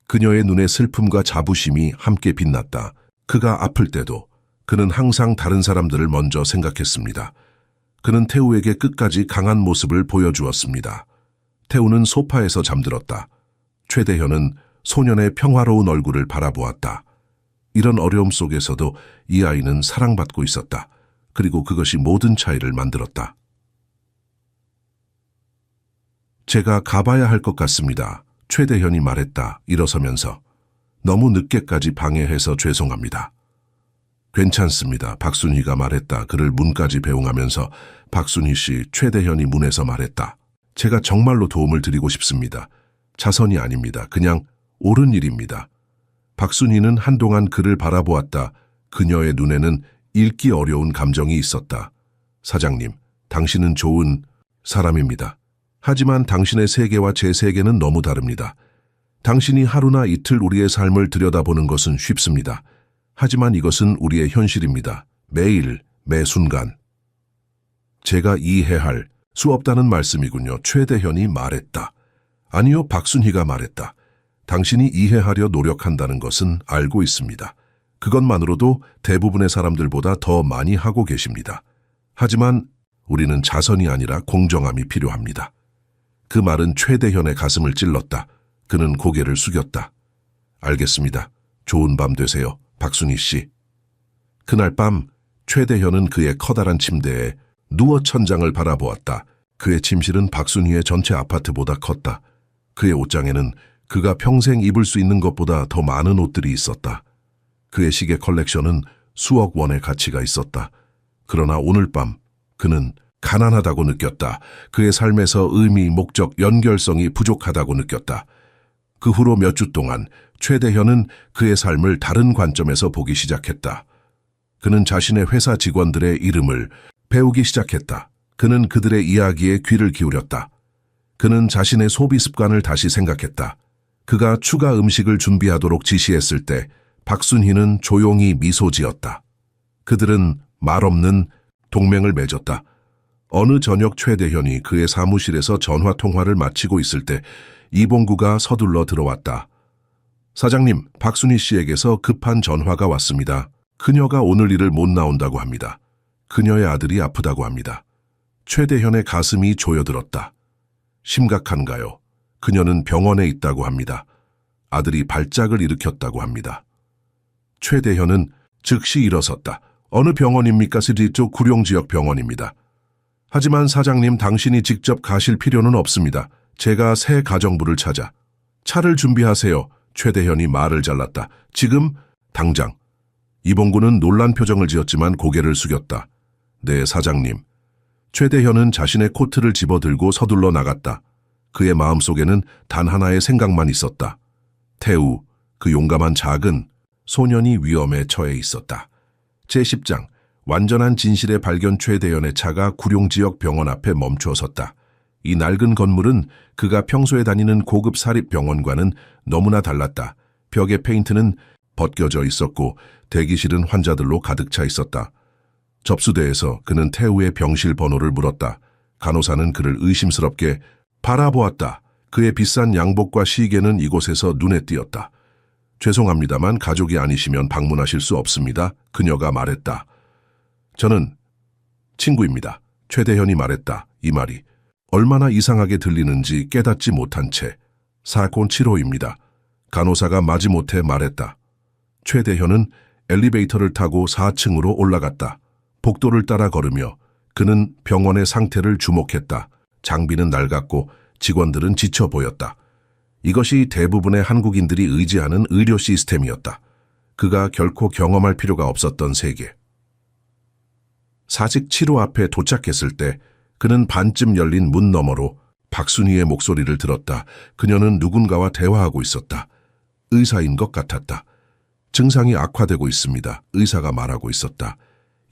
그녀의 눈에 슬픔과 자부심이 함께 빛났다. 그가 아플 때도 그는 항상 다른 사람들을 먼저 생각했습니다. 그는 태우에게 끝까지 강한 모습을 보여주었습니다. 태우는 소파에서 잠들었다. 최대현은 소년의 평화로운 얼굴을 바라보았다. 이런 어려움 속에서도 이 아이는 사랑받고 있었다. 그리고 그것이 모든 차이를 만들었다. 제가 가봐야 할 것 같습니다. 최대현이 말했다. 일어서면서. 너무 늦게까지 방해해서 죄송합니다. 괜찮습니다. 박순희가 말했다. 그를 문까지 배웅하면서 박순희 씨, 최대현이 문에서 말했다. 제가 정말로 도움을 드리고 싶습니다. 자선이 아닙니다. 그냥 옳은 일입니다. 박순희는 한동안 그를 바라보았다. 그녀의 눈에는 읽기 어려운 감정이 있었다. 사장님, 당신은 좋은 사람입니다. 하지만 당신의 세계와 제 세계는 너무 다릅니다. 당신이 하루나 이틀 우리의 삶을 들여다보는 것은 쉽습니다. 하지만 이것은 우리의 현실입니다. 매일, 매 순간. 제가 이해할 수 없다는 말씀이군요. 최대현이 말했다. 아니요, 박순희가 말했다. 당신이 이해하려 노력한다는 것은 알고 있습니다. 그것만으로도 대부분의 사람들보다 더 많이 하고 계십니다. 하지만 우리는 자선이 아니라 공정함이 필요합니다. 그 말은 최대현의 가슴을 찔렀다. 그는 고개를 숙였다. 알겠습니다. 좋은 밤 되세요, 박순희 씨. 그날 밤 최대현은 그의 커다란 침대에 누워 천장을 바라보았다. 그의 침실은 박순희의 전체 아파트보다 컸다. 그의 옷장에는 그가 평생 입을 수 있는 것보다 더 많은 옷들이 있었다. 그의 시계 컬렉션은 수억 원의 가치가 있었다. 그러나 오늘 밤 그는 가난하다고 느꼈다. 그의 삶에서 의미, 목적, 연결성이 부족하다고 느꼈다. 그 후로 몇 주 동안 최대현은 그의 삶을 다른 관점에서 보기 시작했다. 그는 자신의 회사 직원들의 이름을 배우기 시작했다. 그는 그들의 이야기에 귀를 기울였다. 그는 자신의 소비 습관을 다시 생각했다. 그가 추가 음식을 준비하도록 지시했을 때 박순희는 조용히 미소 지었다. 그들은 말없는 동맹을 맺었다. 어느 저녁 최대현이 그의 사무실에서 전화 통화를 마치고 있을 때 이봉구가 서둘러 들어왔다. 사장님, 박순희 씨에게서 급한 전화가 왔습니다. 그녀가 오늘 일을 못 나온다고 합니다. 그녀의 아들이 아프다고 합니다. 최대현의 가슴이 조여들었다. 심각한가요? 그녀는 병원에 있다고 합니다. 아들이 발작을 일으켰다고 합니다. 최대현은 즉시 일어섰다. 어느 병원입니까? 시티 쪽 구룡지역 병원입니다. 하지만 사장님, 당신이 직접 가실 필요는 없습니다. 제가 새 가정부를 찾아. 차를 준비하세요. 최대현이 말을 잘랐다. 지금, 당장. 이봉구는 놀란 표정을 지었지만 고개를 숙였다. 네, 사장님. 최대현은 자신의 코트를 집어들고 서둘러 나갔다. 그의 마음속에는 단 하나의 생각만 있었다. 태우, 그 용감한 작은 소년이 위험에 처해 있었다. 제10장, 완전한 진실의 발견. 최대현의 차가 구룡지역 병원 앞에 멈춰 섰다. 이 낡은 건물은 그가 평소에 다니는 고급 사립병원과는 너무나 달랐다. 벽의 페인트는 벗겨져 있었고 대기실은 환자들로 가득 차 있었다. 접수대에서 그는 태우의 병실 번호를 물었다. 간호사는 그를 의심스럽게 바라보았다. 그의 비싼 양복과 시계는 이곳에서 눈에 띄었다. 죄송합니다만 가족이 아니시면 방문하실 수 없습니다. 그녀가 말했다. 저는 친구입니다. 최대현이 말했다. 이 말이 얼마나 이상하게 들리는지 깨닫지 못한 채 사건 7호입니다. 간호사가 마지못해 말했다. 최대현은 엘리베이터를 타고 4층으로 올라갔다. 복도를 따라 걸으며 그는 병원의 상태를 주목했다. 장비는 낡았고 직원들은 지쳐 보였다. 이것이 대부분의 한국인들이 의지하는 의료 시스템이었다. 그가 결코 경험할 필요가 없었던 세계. 사직 7호 앞에 도착했을 때 그는 반쯤 열린 문 너머로 박순희의 목소리를 들었다. 그녀는 누군가와 대화하고 있었다. 의사인 것 같았다. 증상이 악화되고 있습니다. 의사가 말하고 있었다.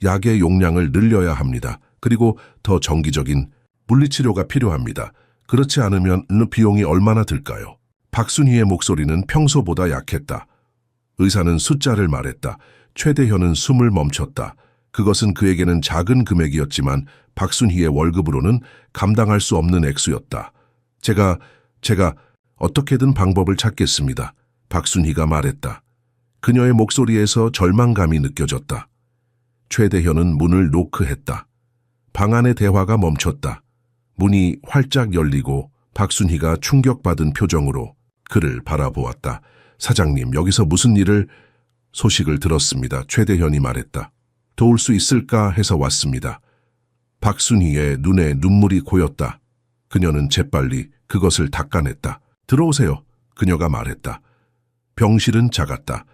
약의 용량을 늘려야 합니다. 그리고 더 정기적인 물리치료가 필요합니다. 그렇지 않으면 비용이 얼마나 들까요? 박순희의 목소리는 평소보다 약했다. 의사는 숫자를 말했다. 최대현은 숨을 멈췄다. 그것은 그에게는 작은 금액이었지만 박순희의 월급으로는 감당할 수 없는 액수였다. 제가 어떻게든 방법을 찾겠습니다. 박순희가 말했다. 그녀의 목소리에서 절망감이 느껴졌다. 최대현은 문을 노크했다. 방 안의 대화가 멈췄다. 문이 활짝 열리고 박순희가 충격받은 표정으로 그를 바라보았다. 사장님, 여기서 무슨 일을... 소식을 들었습니다. 최대현이 말했다. 도울 수 있을까 해서 왔습니다. 박순희의 눈에 눈물이 고였다. 그녀는 재빨리 그것을 닦아냈다. 들어오세요. 그녀가 말했다. 병실은 작았다.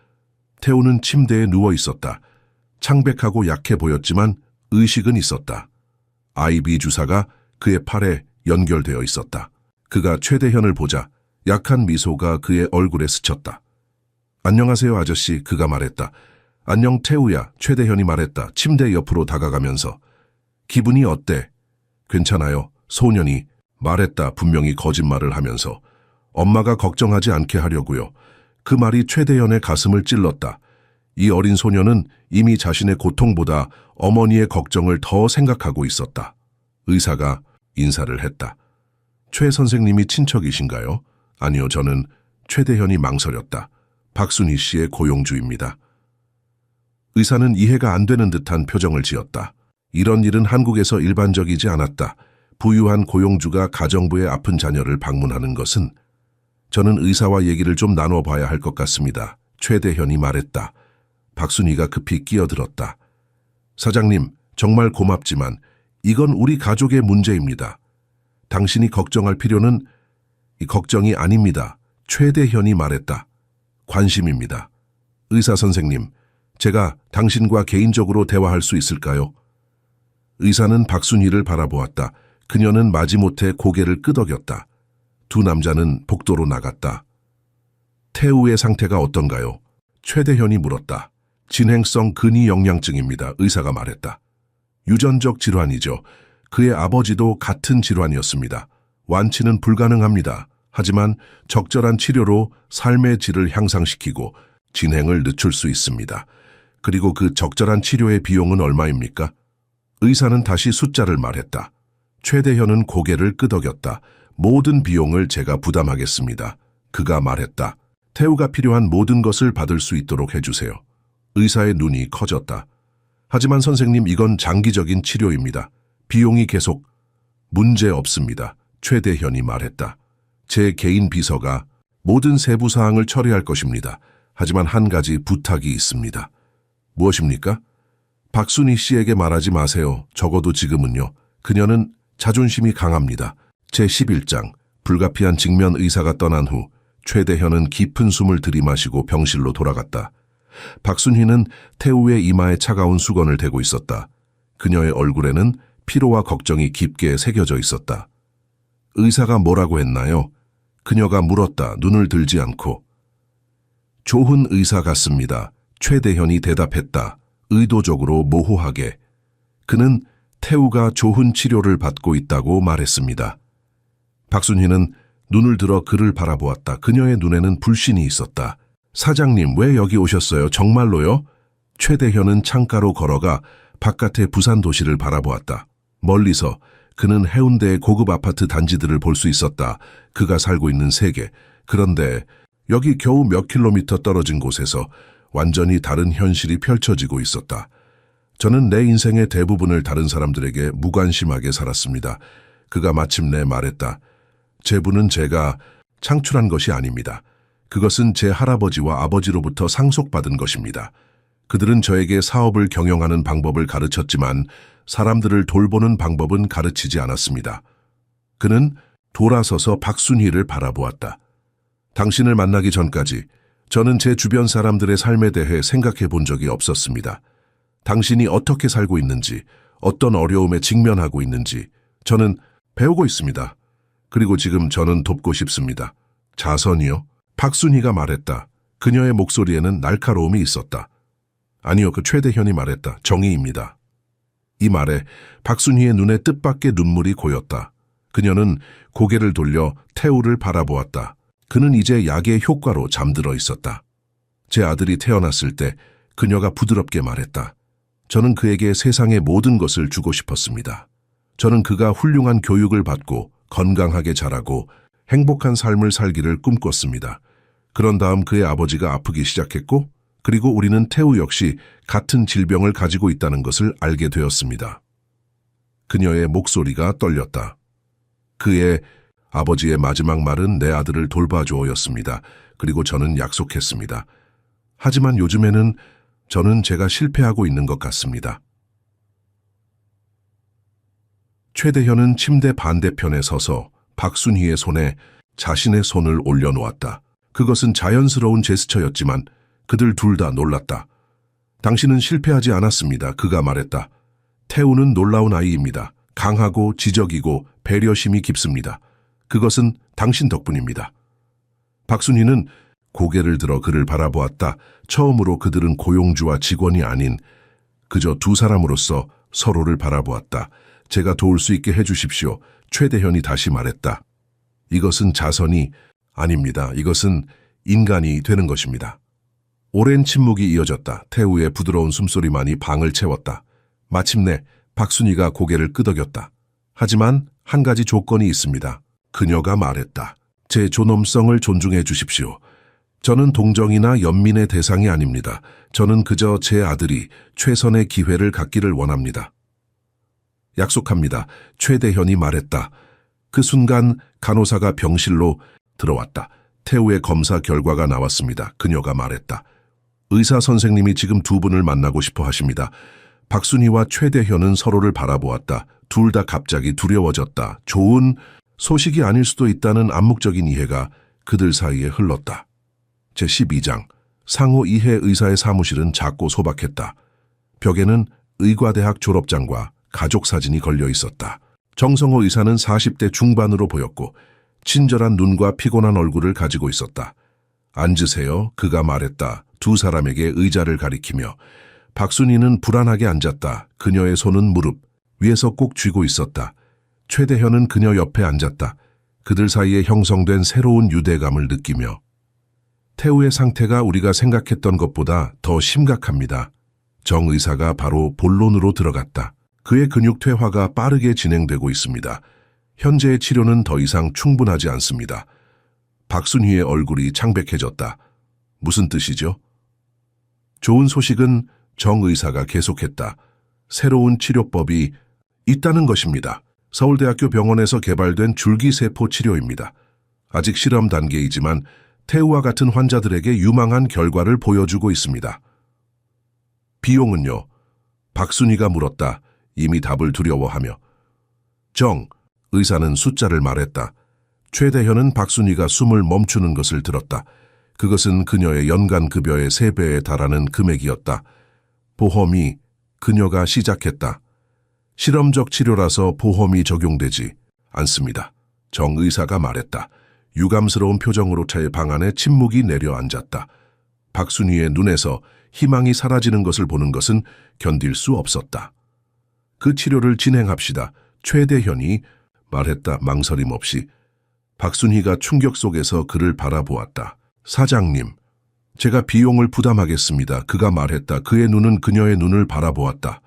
태우는 침대에 누워 있었다. 창백하고 약해 보였지만 의식은 있었다. IV 주사가 그의 팔에 연결되어 있었다. 그가 최대현을 보자 약한 미소가 그의 얼굴에 스쳤다. 안녕하세요, 아저씨. 그가 말했다. 안녕, 태우야. 최대현이 말했다. 침대 옆으로 다가가면서. 기분이 어때? 괜찮아요. 소년이 말했다. 분명히 거짓말을 하면서. 엄마가 걱정하지 않게 하려고요. 그 말이 최대현의 가슴을 찔렀다. 이 어린 소년은 이미 자신의 고통보다 어머니의 걱정을 더 생각하고 있었다. 의사가 인사를 했다. 최 선생님이 친척이신가요? 아니요, 저는... 최대현이 망설였다. 박순희 씨의 고용주입니다. 의사는 이해가 안 되는 듯한 표정을 지었다. 이런 일은 한국에서 일반적이지 않았다. 부유한 고용주가 가정부의 아픈 자녀를 방문하는 것은... 저는 의사와 얘기를 좀 나눠봐야 할 것 같습니다. 최대현이 말했다. 박순희가 급히 끼어들었다. 사장님, 정말 고맙지만 이건 우리 가족의 문제입니다. 당신이 걱정할 필요는... 걱정이 아닙니다. 최대현이 말했다. 관심입니다. 의사 선생님, 제가 당신과 개인적으로 대화할 수 있을까요? 의사는 박순희를 바라보았다. 그녀는 마지못해 고개를 끄덕였다. 두 남자는 복도로 나갔다. 태우의 상태가 어떤가요? 최대현이 물었다. 진행성 근위영양증입니다. 의사가 말했다. 유전적 질환이죠. 그의 아버지도 같은 질환이었습니다. 완치는 불가능합니다. 하지만 적절한 치료로 삶의 질을 향상시키고 진행을 늦출 수 있습니다. 그리고 그 적절한 치료의 비용은 얼마입니까? 의사는 다시 숫자를 말했다. 최대현은 고개를 끄덕였다. 모든 비용을 제가 부담하겠습니다. 그가 말했다. 태우가 필요한 모든 것을 받을 수 있도록 해주세요. 의사의 눈이 커졌다. 하지만 선생님, 이건 장기적인 치료입니다. 비용이 계속... 문제 없습니다. 최대현이 말했다. 제 개인 비서가 모든 세부 사항을 처리할 것입니다. 하지만 한 가지 부탁이 있습니다. 무엇입니까? 박순희 씨에게 말하지 마세요. 적어도 지금은요. 그녀는 자존심이 강합니다. 제11장, 불가피한 직면. 의사가 떠난 후 최대현은 깊은 숨을 들이마시고 병실로 돌아갔다. 박순희는 태우의 이마에 차가운 수건을 대고 있었다. 그녀의 얼굴에는 피로와 걱정이 깊게 새겨져 있었다. 의사가 뭐라고 했나요? 그녀가 물었다. 눈을 들지 않고. 좋은 의사 같습니다. 최대현이 대답했다. 의도적으로 모호하게. 그는 태우가 좋은 치료를 받고 있다고 말했습니다. 박순희는 눈을 들어 그를 바라보았다. 그녀의 눈에는 불신이 있었다. 사장님, 왜 여기 오셨어요? 정말로요? 최대현은 창가로 걸어가 바깥의 부산 도시를 바라보았다. 멀리서 그는 해운대의 고급 아파트 단지들을 볼 수 있었다. 그가 살고 있는 세계. 그런데 여기 겨우 몇 킬로미터 떨어진 곳에서 완전히 다른 현실이 펼쳐지고 있었다. 저는 내 인생의 대부분을 다른 사람들에게 무관심하게 살았습니다. 그가 마침내 말했다. 재부는 제가 창출한 것이 아닙니다. 그것은 제 할아버지와 아버지로부터 상속받은 것입니다. 그들은 저에게 사업을 경영하는 방법을 가르쳤지만 사람들을 돌보는 방법은 가르치지 않았습니다. 그는 돌아서서 박순희를 바라보았다. 당신을 만나기 전까지 저는 제 주변 사람들의 삶에 대해 생각해 본 적이 없었습니다. 당신이 어떻게 살고 있는지, 어떤 어려움에 직면하고 있는지 저는 배우고 있습니다. 그리고 지금 저는 돕고 싶습니다. 자선이요? 박순희가 말했다. 그녀의 목소리에는 날카로움이 있었다. 아니요, 그 최대현이 말했다. 정의입니다. 이 말에 박순희의 눈에 뜻밖의 눈물이 고였다. 그녀는 고개를 돌려 태우를 바라보았다. 그는 이제 약의 효과로 잠들어 있었다. 제 아들이 태어났을 때 그녀가 부드럽게 말했다. 저는 그에게 세상의 모든 것을 주고 싶었습니다. 저는 그가 훌륭한 교육을 받고 건강하게 자라고 행복한 삶을 살기를 꿈꿨습니다. 그런 다음 그의 아버지가 아프기 시작했고 그리고 우리는 태우 역시 같은 질병을 가지고 있다는 것을 알게 되었습니다. 그녀의 목소리가 떨렸다. 그의 아버지의 마지막 말은 내 아들을 돌봐줘였습니다. 그리고 저는 약속했습니다. 하지만 요즘에는 저는 제가 실패하고 있는 것 같습니다. 최대현은 침대 반대편에 서서 박순희의 손에 자신의 손을 올려놓았다. 그것은 자연스러운 제스처였지만 그들 둘 다 놀랐다. 당신은 실패하지 않았습니다. 그가 말했다. 태우는 놀라운 아이입니다. 강하고 지적이고 배려심이 깊습니다. 그것은 당신 덕분입니다. 박순희는 고개를 들어 그를 바라보았다. 처음으로 그들은 고용주와 직원이 아닌 그저 두 사람으로서 서로를 바라보았다. 제가 도울 수 있게 해주십시오. 최대현이 다시 말했다. 이것은 자선이 아닙니다. 이것은 인간이 되는 것입니다. 오랜 침묵이 이어졌다. 태우의 부드러운 숨소리만이 방을 채웠다. 마침내 박순희가 고개를 끄덕였다. 하지만 한 가지 조건이 있습니다. 그녀가 말했다. 제 존엄성을 존중해 주십시오. 저는 동정이나 연민의 대상이 아닙니다. 저는 그저 제 아들이 최선의 기회를 갖기를 원합니다. 약속합니다. 최대현이 말했다. 그 순간 간호사가 병실로 들어왔다. 태우의 검사 결과가 나왔습니다. 그녀가 말했다. 의사 선생님이 지금 두 분을 만나고 싶어 하십니다. 박순희와 최대현은 서로를 바라보았다. 둘 다 갑자기 두려워졌다. 좋은 소식이 아닐 수도 있다는 암묵적인 이해가 그들 사이에 흘렀다. 제12장 상호 이해 의사의 사무실은 작고 소박했다. 벽에는 의과대학 졸업장과 가족 사진이 걸려 있었다. 정성호 의사는 40대 중반으로 보였고 친절한 눈과 피곤한 얼굴을 가지고 있었다. 앉으세요. 그가 말했다. 두 사람에게 의자를 가리키며 박순희는 불안하게 앉았다. 그녀의 손은 무릎 위에서 꼭 쥐고 있었다. 최대현은 그녀 옆에 앉았다. 그들 사이에 형성된 새로운 유대감을 느끼며 태우의 상태가 우리가 생각했던 것보다 더 심각합니다. 정 의사가 바로 본론으로 들어갔다. 그의 근육 퇴화가 빠르게 진행되고 있습니다. 현재의 치료는 더 이상 충분하지 않습니다. 박순희의 얼굴이 창백해졌다. 무슨 뜻이죠? 좋은 소식은 정 의사가 계속했다. 새로운 치료법이 있다는 것입니다. 서울대학교 병원에서 개발된 줄기세포 치료입니다. 아직 실험 단계이지만 태우와 같은 환자들에게 유망한 결과를 보여주고 있습니다. 비용은요? 박순희가 물었다. 이미 답을 두려워하며. 정 의사는 숫자를 말했다. 최대현은 박순희가 숨을 멈추는 것을 들었다. 그것은 그녀의 연간 급여의 3배에 달하는 금액이었다. 보험이 그녀가 시작했다. 실험적 치료라서 보험이 적용되지 않습니다. 정 의사가 말했다. 유감스러운 표정으로 차의 방 안에 침묵이 내려앉았다. 박순희의 눈에서 희망이 사라지는 것을 보는 것은 견딜 수 없었다. 그 치료를 진행합시다. 최대현이 말했다. 망설임 없이. 박순희가 충격 속에서 그를 바라보았다. 사장님, 제가 비용을 부담하겠습니다. 그가 말했다. 그의 눈은 그녀의 눈을 바라보았다.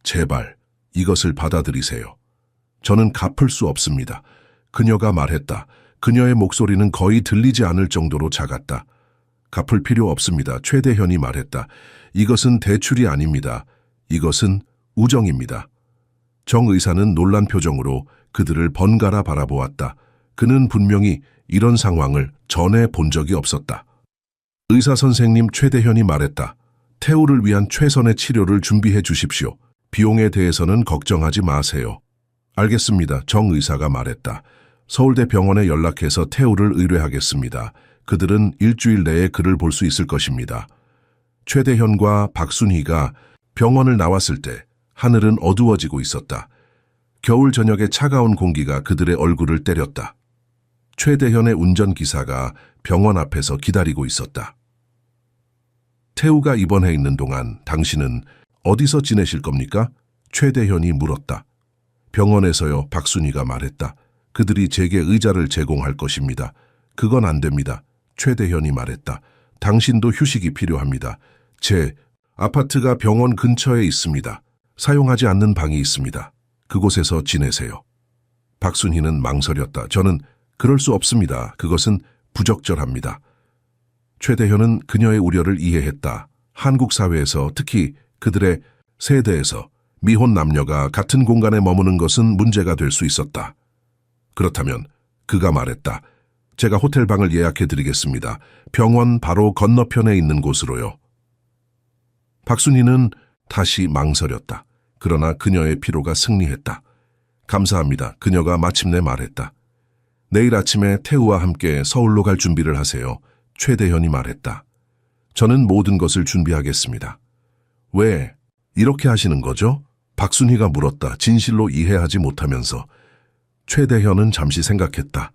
제발 이것을 받아들이세요. 저는 갚을 수 없습니다. 그녀가 말했다. 그녀의 목소리는 거의 들리지 않을 정도로 작았다. 갚을 필요 없습니다. 최대현이 말했다. 이것은 대출이 아닙니다. 이것은 우정입니다. 정 의사는 놀란 표정으로 그들을 번갈아 바라보았다. 그는 분명히 이런 상황을 전에 본 적이 없었다. 의사 선생님, 최대현이 말했다. 태우를 위한 최선의 치료를 준비해 주십시오. 비용에 대해서는 걱정하지 마세요. 알겠습니다. 정 의사가 말했다. 서울대 병원에 연락해서 태우를 의뢰하겠습니다. 그들은 일주일 내에 그를 볼 수 있을 것입니다. 최대현과 박순희가 병원을 나왔을 때 하늘은 어두워지고 있었다. 겨울 저녁의 차가운 공기가 그들의 얼굴을 때렸다. 최대현의 운전기사가 병원 앞에서 기다리고 있었다. 태우가 입원해 있는 동안 당신은 어디서 지내실 겁니까? 최대현이 물었다. 병원에서요. 박순희가 말했다. 그들이 제게 의자를 제공할 것입니다. 그건 안 됩니다. 최대현이 말했다. 당신도 휴식이 필요합니다. 제 아파트가 병원 근처에 있습니다. 사용하지 않는 방이 있습니다. 그곳에서 지내세요. 박순희는 망설였다. 저는 그럴 수 없습니다. 그것은 부적절합니다. 최대현은 그녀의 우려를 이해했다. 한국 사회에서 특히 그들의 세대에서 미혼 남녀가 같은 공간에 머무는 것은 문제가 될 수 있었다. 그렇다면 그가 말했다. 제가 호텔 방을 예약해 드리겠습니다. 병원 바로 건너편에 있는 곳으로요. 박순희는 다시 망설였다. 그러나 그녀의 피로가 승리했다. 감사합니다. 그녀가 마침내 말했다. 내일 아침에 태우와 함께 서울로 갈 준비를 하세요. 최대현이 말했다. 저는 모든 것을 준비하겠습니다. 왜 이렇게 하시는 거죠? 박순희가 물었다. 진실로 이해하지 못하면서. 최대현은 잠시 생각했다.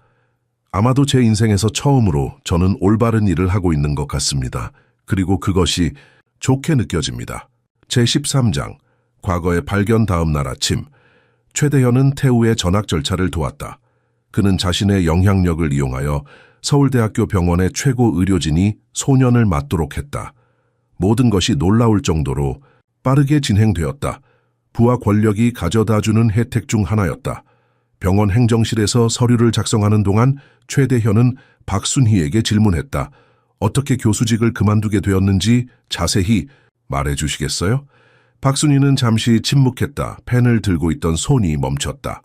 아마도 제 인생에서 처음으로 저는 올바른 일을 하고 있는 것 같습니다. 그리고 그것이 좋게 느껴집니다. 제13장, 과거의 발견 다음 날 아침, 최대현은 태우의 전학 절차를 도왔다. 그는 자신의 영향력을 이용하여 서울대학교 병원의 최고 의료진이 소년을 맡도록 했다. 모든 것이 놀라울 정도로 빠르게 진행되었다. 부와 권력이 가져다주는 혜택 중 하나였다. 병원 행정실에서 서류를 작성하는 동안 최대현은 박순희에게 질문했다. 어떻게 교수직을 그만두게 되었는지 자세히 말해주시겠어요? 박순희는 잠시 침묵했다. 펜을 들고 있던 손이 멈췄다.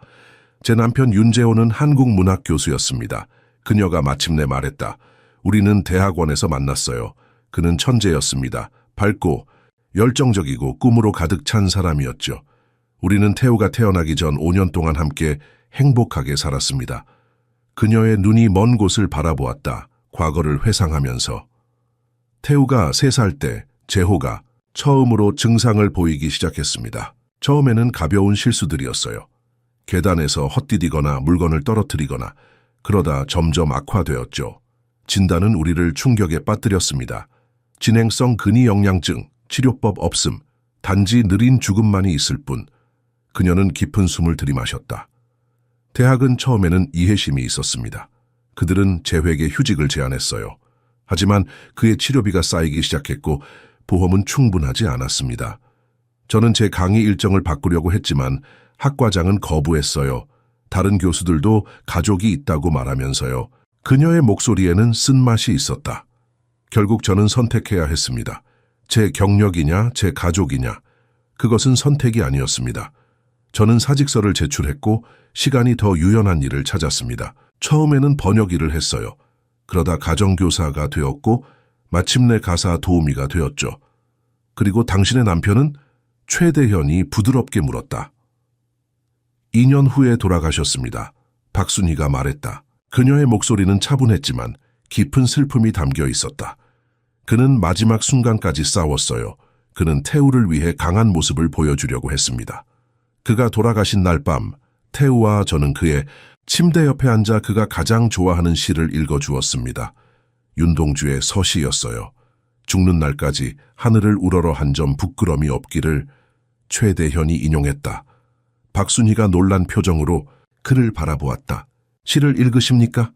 제 남편 윤재호는 한국문학 교수였습니다. 그녀가 마침내 말했다. 우리는 대학원에서 만났어요. 그는 천재였습니다. 밝고 열정적이고 꿈으로 가득 찬 사람이었죠. 우리는 태우가 태어나기 전 5년 동안 함께 행복하게 살았습니다. 그녀의 눈이 먼 곳을 바라보았다. 과거를 회상하면서. 태우가 3살 때 재호가 처음으로 증상을 보이기 시작했습니다. 처음에는 가벼운 실수들이었어요. 계단에서 헛디디거나 물건을 떨어뜨리거나 그러다 점점 악화되었죠. 진단은 우리를 충격에 빠뜨렸습니다. 진행성 근위영양증, 치료법 없음, 단지 느린 죽음만이 있을 뿐. 그녀는 깊은 숨을 들이마셨다. 대학은 처음에는 이해심이 있었습니다. 그들은 재회계 휴직을 제안했어요. 하지만 그의 치료비가 쌓이기 시작했고 보험은 충분하지 않았습니다. 저는 제 강의 일정을 바꾸려고 했지만 학과장은 거부했어요. 다른 교수들도 가족이 있다고 말하면서요. 그녀의 목소리에는 쓴맛이 있었다. 결국 저는 선택해야 했습니다. 제 경력이냐, 제 가족이냐. 그것은 선택이 아니었습니다. 저는 사직서를 제출했고 시간이 더 유연한 일을 찾았습니다. 처음에는 번역 일을 했어요. 그러다 가정교사가 되었고 마침내 가사 도우미가 되었죠. 그리고 당신의 남편은? 최대현이 부드럽게 물었다. 2년 후에 돌아가셨습니다. 박순희가 말했다. 그녀의 목소리는 차분했지만 깊은 슬픔이 담겨 있었다. 그는 마지막 순간까지 싸웠어요. 그는 태우를 위해 강한 모습을 보여주려고 했습니다. 그가 돌아가신 날 밤, 태우와 저는 그의 침대 옆에 앉아 그가 가장 좋아하는 시를 읽어주었습니다. 윤동주의 서시였어요. 죽는 날까지 하늘을 우러러 한 점 부끄럼이 없기를. 최대현이 인용했다. 박순희가 놀란 표정으로 그를 바라보았다. 시를 읽으십니까?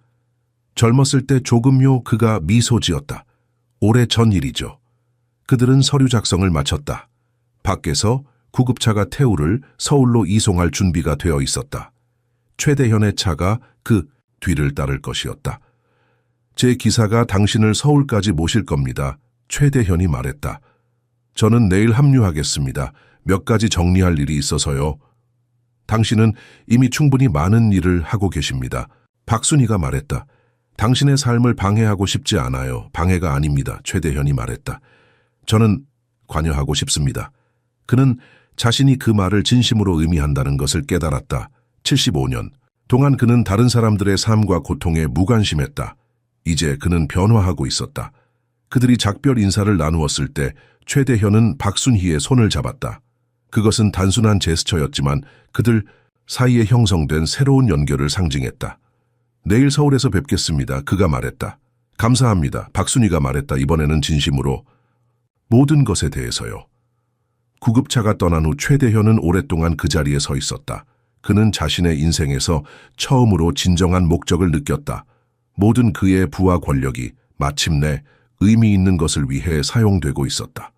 젊었을 때 조금요. 그가 미소 지었다. 오래 전 일이죠. 그들은 서류 작성을 마쳤다. 밖에서 구급차가 태우를 서울로 이송할 준비가 되어 있었다. 최대현의 차가 그 뒤를 따를 것이었다. 제 기사가 당신을 서울까지 모실 겁니다. 최대현이 말했다. 저는 내일 합류하겠습니다. 몇 가지 정리할 일이 있어서요. 당신은 이미 충분히 많은 일을 하고 계십니다. 박순희가 말했다. 당신의 삶을 방해하고 싶지 않아요. 방해가 아닙니다. 최대현이 말했다. 저는 관여하고 싶습니다. 그는 자신이 그 말을 진심으로 의미한다는 것을 깨달았다. 75년 동안 그는 다른 사람들의 삶과 고통에 무관심했다. 이제 그는 변화하고 있었다. 그들이 작별 인사를 나누었을 때 최대현은 박순희의 손을 잡았다. 그것은 단순한 제스처였지만 그들 사이에 형성된 새로운 연결을 상징했다. 내일 서울에서 뵙겠습니다. 그가 말했다. 감사합니다. 박순희가 말했다. 이번에는 진심으로. 모든 것에 대해서요. 구급차가 떠난 후 최대현은 오랫동안 그 자리에 서 있었다. 그는 자신의 인생에서 처음으로 진정한 목적을 느꼈다. 모든 그의 부와 권력이 마침내 의미 있는 것을 위해 사용되고 있었다.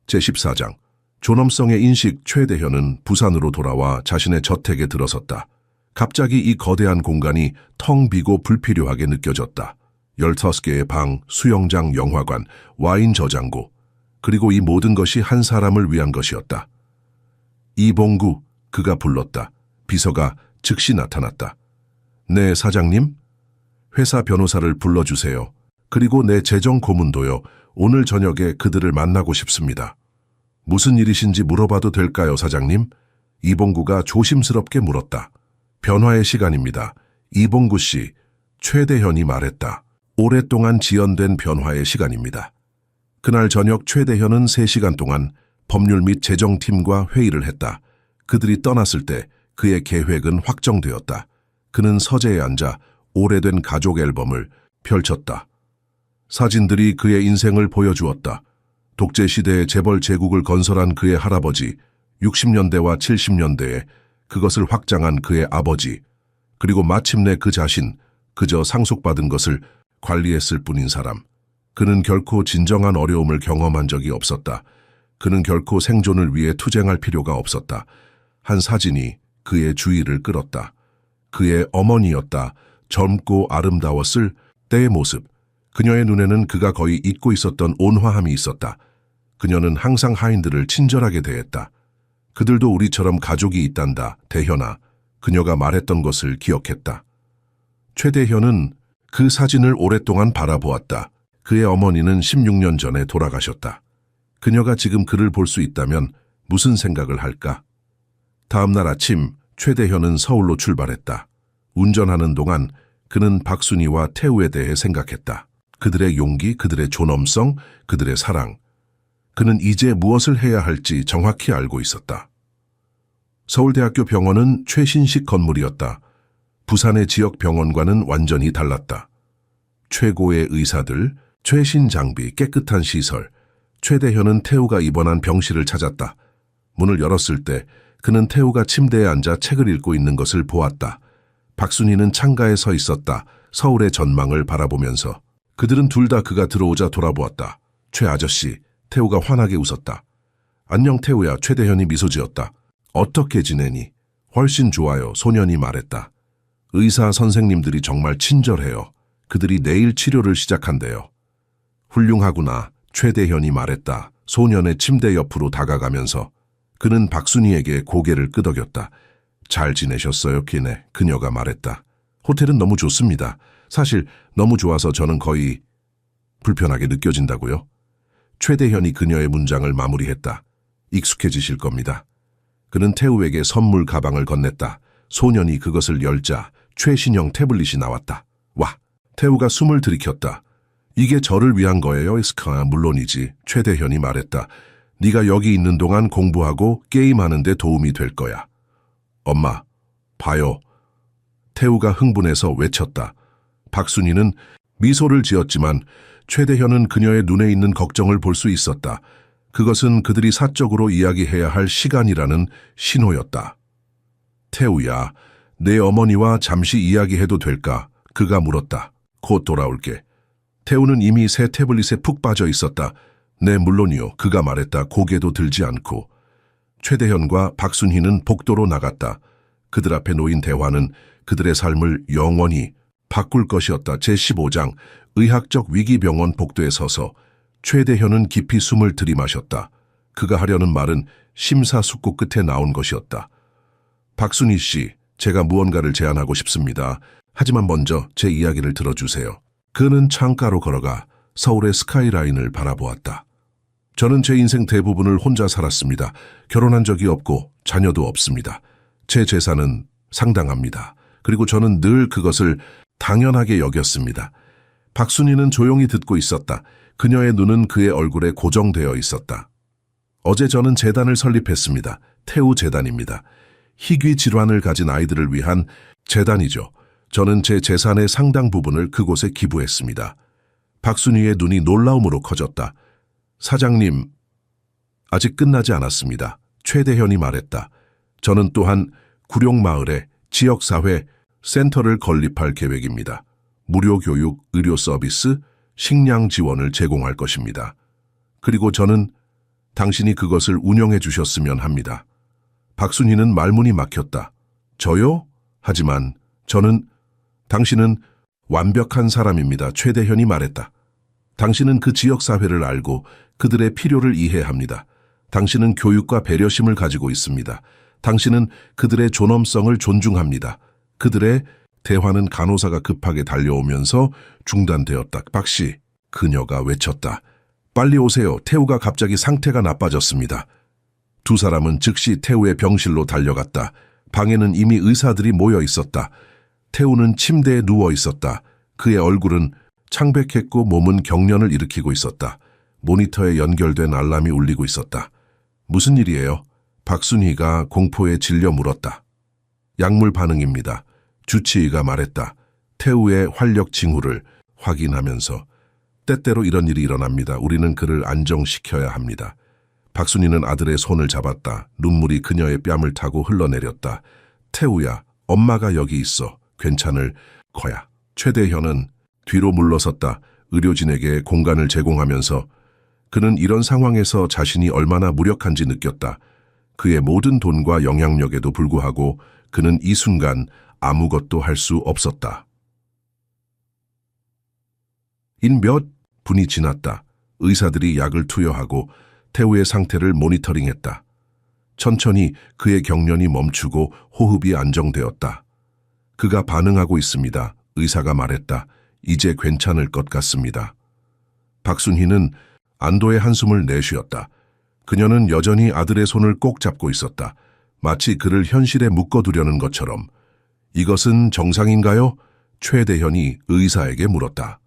제14장 존엄성의 인식. 최대현은 부산으로 돌아와 자신의 저택에 들어섰다. 갑자기 이 거대한 공간이 텅 비고 불필요하게 느껴졌다. 15개의 방, 수영장, 영화관, 와인 저장고. 그리고 이 모든 것이 한 사람을 위한 것이었다. 이봉구, 그가 불렀다. 비서가 즉시 나타났다. 네, 사장님? 회사 변호사를 불러주세요. 그리고 내 재정 고문도요. 오늘 저녁에 그들을 만나고 싶습니다. 무슨 일이신지 물어봐도 될까요, 사장님? 이봉구가 조심스럽게 물었다. 변화의 시간입니다. 이봉구 씨, 최대현이 말했다. 오랫동안 지연된 변화의 시간입니다. 그날 저녁 최대현은 3시간 동안 법률 및 재정팀과 회의를 했다. 그들이 떠났을 때 그의 계획은 확정되었다. 그는 서재에 앉아 오래된 가족 앨범을 펼쳤다. 사진들이 그의 인생을 보여주었다. 독재 시대에 재벌 제국을 건설한 그의 할아버지, 60년대와 70년대에 그것을 확장한 그의 아버지, 그리고 마침내 그 자신, 그저 상속받은 것을 관리했을 뿐인 사람. 그는 결코 진정한 어려움을 경험한 적이 없었다. 그는 결코 생존을 위해 투쟁할 필요가 없었다. 한 사진이 그의 주의를 끌었다. 그의 어머니였다. 젊고 아름다웠을 때의 모습. 그녀의 눈에는 그가 거의 잊고 있었던 온화함이 있었다. 그녀는 항상 하인들을 친절하게 대했다. 그들도 우리처럼 가족이 있단다, 대현아. 그녀가 말했던 것을 기억했다. 최대현은 그 사진을 오랫동안 바라보았다. 그의 어머니는 16년 전에 돌아가셨다. 그녀가 지금 그를 볼 수 있다면 무슨 생각을 할까? 다음 날 아침 최대현은 서울로 출발했다. 운전하는 동안 그는 박순희와 태우에 대해 생각했다. 그들의 용기, 그들의 존엄성, 그들의 사랑. 그는 이제 무엇을 해야 할지 정확히 알고 있었다. 서울대학교 병원은 최신식 건물이었다. 부산의 지역 병원과는 완전히 달랐다. 최고의 의사들, 최신 장비, 깨끗한 시설. 최대현은 태우가 입원한 병실을 찾았다. 문을 열었을 때 그는 태우가 침대에 앉아 책을 읽고 있는 것을 보았다. 박순희는 창가에 서 있었다. 서울의 전망을 바라보면서. 그들은 둘 다 그가 들어오자 돌아보았다. 최 아저씨, 태우가 환하게 웃었다. 안녕 태우야, 최대현이 미소 지었다. 어떻게 지내니? 훨씬 좋아요, 소년이 말했다. 의사 선생님들이 정말 친절해요. 그들이 내일 치료를 시작한대요. 훌륭하구나, 최대현이 말했다. 소년의 침대 옆으로 다가가면서. 그는 박순희에게 고개를 끄덕였다. 잘 지내셨어요, 키네? 그녀가 말했다. 호텔은 너무 좋습니다. 사실 너무 좋아서 저는 거의 불편하게 느껴진다고요. 최대현이 그녀의 문장을 마무리했다. 익숙해지실 겁니다. 그는 태우에게 선물 가방을 건넸다. 소년이 그것을 열자 최신형 태블릿이 나왔다. 와! 태우가 숨을 들이켰다. 이게 저를 위한 거예요, 에스카? 물론이지. 최대현이 말했다. 네가 여기 있는 동안 공부하고 게임하는 데 도움이 될 거야. 엄마, 봐요. 태우가 흥분해서 외쳤다. 박순희는 미소를 지었지만 최대현은 그녀의 눈에 있는 걱정을 볼 수 있었다. 그것은 그들이 사적으로 이야기해야 할 시간이라는 신호였다. 태우야, 내 어머니와 잠시 이야기해도 될까? 그가 물었다. 곧 돌아올게. 태우는 이미 새 태블릿에 푹 빠져 있었다. 네, 물론이요. 그가 말했다. 고개도 들지 않고. 최대현과 박순희는 복도로 나갔다. 그들 앞에 놓인 대화는 그들의 삶을 영원히 바꿀 것이었다. 제15장 의학적 위기병원 복도에 서서 최대현은 깊이 숨을 들이마셨다. 그가 하려는 말은 심사숙고 끝에 나온 것이었다. 박순희 씨, 제가 무언가를 제안하고 싶습니다. 하지만 먼저 제 이야기를 들어주세요. 그는 창가로 걸어가 서울의 스카이라인을 바라보았다. 저는 제 인생 대부분을 혼자 살았습니다. 결혼한 적이 없고 자녀도 없습니다. 제 재산은 상당합니다. 그리고 저는 늘 그것을 당연하게 여겼습니다. 박순희는 조용히 듣고 있었다. 그녀의 눈은 그의 얼굴에 고정되어 있었다. 어제 저는 재단을 설립했습니다. 태우 재단입니다. 희귀 질환을 가진 아이들을 위한 재단이죠. 저는 제 재산의 상당 부분을 그곳에 기부했습니다. 박순희의 눈이 놀라움으로 커졌다. 사장님, 아직 끝나지 않았습니다. 최대현이 말했다. 저는 또한 구룡마을에 지역사회 센터를 건립할 계획입니다. 무료 교육, 의료 서비스, 식량 지원을 제공할 것입니다. 그리고 저는 당신이 그것을 운영해 주셨으면 합니다. 박순희는 말문이 막혔다. 저요? 하지만 당신은 완벽한 사람입니다. 최대현이 말했다. 당신은 그 지역사회를 알고 그들의 필요를 이해합니다. 당신은 교육과 배려심을 가지고 있습니다. 당신은 그들의 존엄성을 존중합니다. 그들의 대화는 간호사가 급하게 달려오면서 중단되었다. 박씨, 그녀가 외쳤다. 빨리 오세요. 태우가 갑자기 상태가 나빠졌습니다. 두 사람은 즉시 태우의 병실로 달려갔다. 방에는 이미 의사들이 모여 있었다. 태우는 침대에 누워 있었다. 그의 얼굴은 창백했고 몸은 경련을 일으키고 있었다. 모니터에 연결된 알람이 울리고 있었다. 무슨 일이에요? 박순희가 공포에 질려 물었다. 약물 반응입니다. 주치의가 말했다. 태우의 활력 징후를 확인하면서 때때로 이런 일이 일어납니다. 우리는 그를 안정시켜야 합니다. 박순희는 아들의 손을 잡았다. 눈물이 그녀의 뺨을 타고 흘러내렸다. 태우야, 엄마가 여기 있어. 괜찮을 거야. 최대현은 뒤로 물러섰다. 의료진에게 공간을 제공하면서 그는 이런 상황에서 자신이 얼마나 무력한지 느꼈다. 그의 모든 돈과 영향력에도 불구하고 그는 이 순간 아무것도 할 수 없었다. 몇 분이 지났다. 의사들이 약을 투여하고 태우의 상태를 모니터링했다. 천천히 그의 경련이 멈추고 호흡이 안정되었다. 그가 반응하고 있습니다. 의사가 말했다. 이제 괜찮을 것 같습니다. 박순희는 안도의 한숨을 내쉬었다. 그녀는 여전히 아들의 손을 꼭 잡고 있었다. 마치 그를 현실에 묶어두려는 것처럼. 이것은 정상인가요? 최대현이 의사에게 물었다.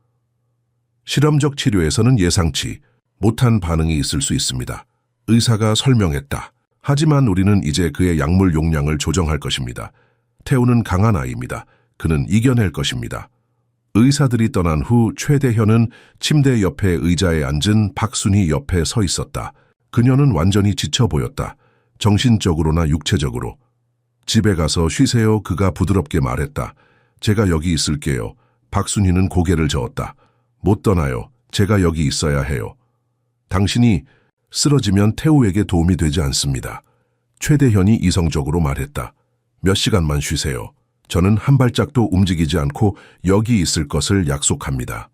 실험적 치료에서는 예상치 못한 반응이 있을 수 있습니다. 의사가 설명했다. 하지만 우리는 이제 그의 약물 용량을 조정할 것입니다. 태우는 강한 아이입니다. 그는 이겨낼 것입니다. 의사들이 떠난 후 최대현은 침대 옆에 의자에 앉은 박순희 옆에 서 있었다. 그녀는 완전히 지쳐 보였다. 정신적으로나 육체적으로. 집에 가서 쉬세요. 그가 부드럽게 말했다. 제가 여기 있을게요. 박순희는 고개를 저었다. 못 떠나요. 제가 여기 있어야 해요. 당신이 쓰러지면 태우에게 도움이 되지 않습니다. 최대현이 이성적으로 말했다. 몇 시간만 쉬세요. 저는 한 발짝도 움직이지 않고 여기 있을 것을 약속합니다.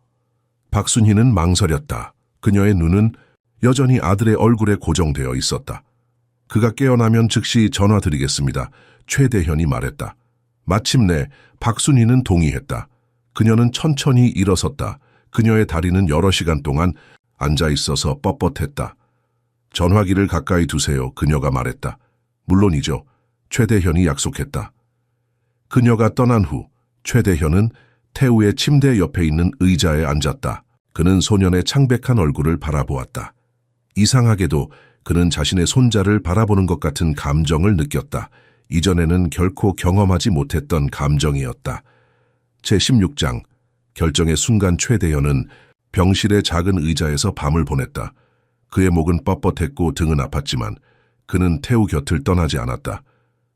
박순희는 망설였다. 그녀의 눈은 여전히 아들의 얼굴에 고정되어 있었다. 그가 깨어나면 즉시 전화드리겠습니다. 최대현이 말했다. 마침내 박순희는 동의했다. 그녀는 천천히 일어섰다. 그녀의 다리는 여러 시간 동안 앉아 있어서 뻣뻣했다. 전화기를 가까이 두세요. 그녀가 말했다. 물론이죠. 최대현이 약속했다. 그녀가 떠난 후 최대현은 태우의 침대 옆에 있는 의자에 앉았다. 그는 소년의 창백한 얼굴을 바라보았다. 이상하게도 그는 자신의 손자를 바라보는 것 같은 감정을 느꼈다. 이전에는 결코 경험하지 못했던 감정이었다. 제16장 결정의 순간 최대현은 병실의 작은 의자에서 밤을 보냈다. 그의 목은 뻣뻣했고 등은 아팠지만 그는 태우 곁을 떠나지 않았다.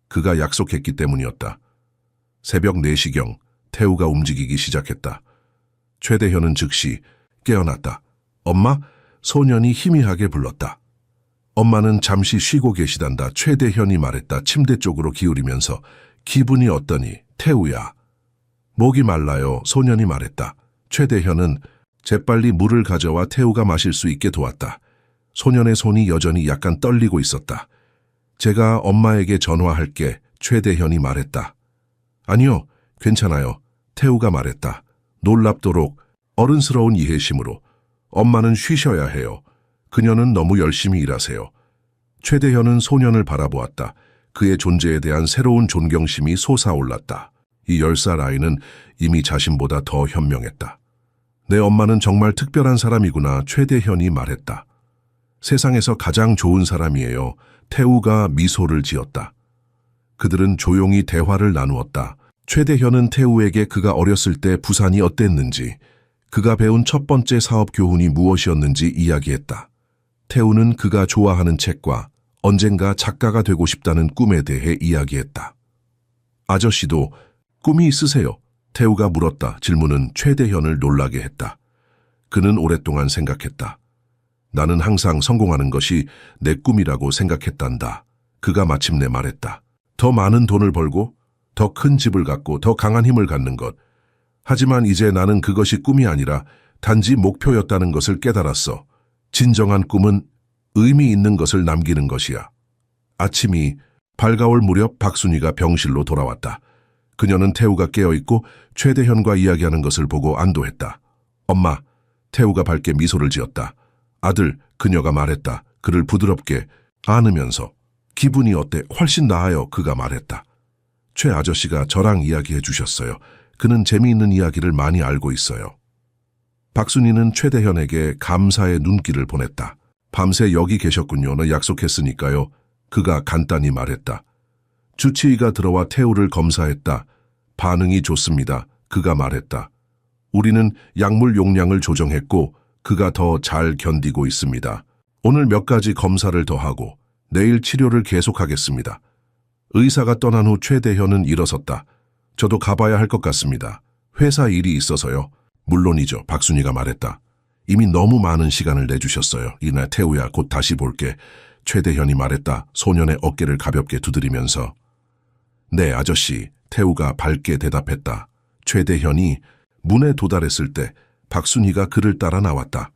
그가 약속했기 때문이었다. 새벽 4시경 태우가 움직이기 시작했다. 최대현은 즉시 깨어났다. 엄마? 소년이 희미하게 불렀다. 엄마는 잠시 쉬고 계시단다. 최대현이 말했다. 침대 쪽으로 기울이면서 기분이 어떠니? 태우야. 목이 말라요. 소년이 말했다. 최대현은 재빨리 물을 가져와 태우가 마실 수 있게 도왔다. 소년의 손이 여전히 약간 떨리고 있었다. 제가 엄마에게 전화할게. 최대현이 말했다. 아니요, 괜찮아요. 태우가 말했다. 놀랍도록 어른스러운 이해심으로. 엄마는 쉬셔야 해요. 그녀는 너무 열심히 일하세요. 최대현은 소년을 바라보았다. 그의 존재에 대한 새로운 존경심이 솟아올랐다. 이 10살 아이는 이미 자신보다 더 현명했다. 내 엄마는 정말 특별한 사람이구나. 최대현이 말했다. 세상에서 가장 좋은 사람이에요. 태우가 미소를 지었다. 그들은 조용히 대화를 나누었다. 최대현은 태우에게 그가 어렸을 때 부산이 어땠는지, 그가 배운 첫 번째 사업 교훈이 무엇이었는지 이야기했다. 태우는 그가 좋아하는 책과 언젠가 작가가 되고 싶다는 꿈에 대해 이야기했다. 아저씨도 꿈이 있으세요? 태우가 물었다. 질문은 최대현을 놀라게 했다. 그는 오랫동안 생각했다. 나는 항상 성공하는 것이 내 꿈이라고 생각했단다. 그가 마침내 말했다. 더 많은 돈을 벌고 더 큰 집을 갖고 더 강한 힘을 갖는 것. 하지만 이제 나는 그것이 꿈이 아니라 단지 목표였다는 것을 깨달았어. 진정한 꿈은 의미 있는 것을 남기는 것이야. 아침이 밝아올 무렵 박순희가 병실로 돌아왔다. 그녀는 태우가 깨어있고 최대현과 이야기하는 것을 보고 안도했다. 엄마, 태우가 밝게 미소를 지었다. 아들, 그녀가 말했다. 그를 부드럽게 안으면서. 기분이 어때? 훨씬 나아요. 그가 말했다. 최 아저씨가 저랑 이야기해 주셨어요. 그는 재미있는 이야기를 많이 알고 있어요. 박순희는 최대현에게 감사의 눈길을 보냈다. 밤새 여기 계셨군요. 너 약속했으니까요. 그가 간단히 말했다. 주치의가 들어와 태우를 검사했다. 반응이 좋습니다. 그가 말했다. 우리는 약물 용량을 조정했고 그가 더 잘 견디고 있습니다. 오늘 몇 가지 검사를 더 하고 내일 치료를 계속하겠습니다. 의사가 떠난 후 최대현은 일어섰다. 저도 가봐야 할 것 같습니다. 회사 일이 있어서요. 물론이죠. 박순희가 말했다. 이미 너무 많은 시간을 내주셨어요. 이날 태우야 곧 다시 볼게. 최대현이 말했다. 소년의 어깨를 가볍게 두드리면서. 네, 아저씨. 태우가 밝게 대답했다. 최대현이 문에 도달했을 때 박순희가 그를 따라 나왔다.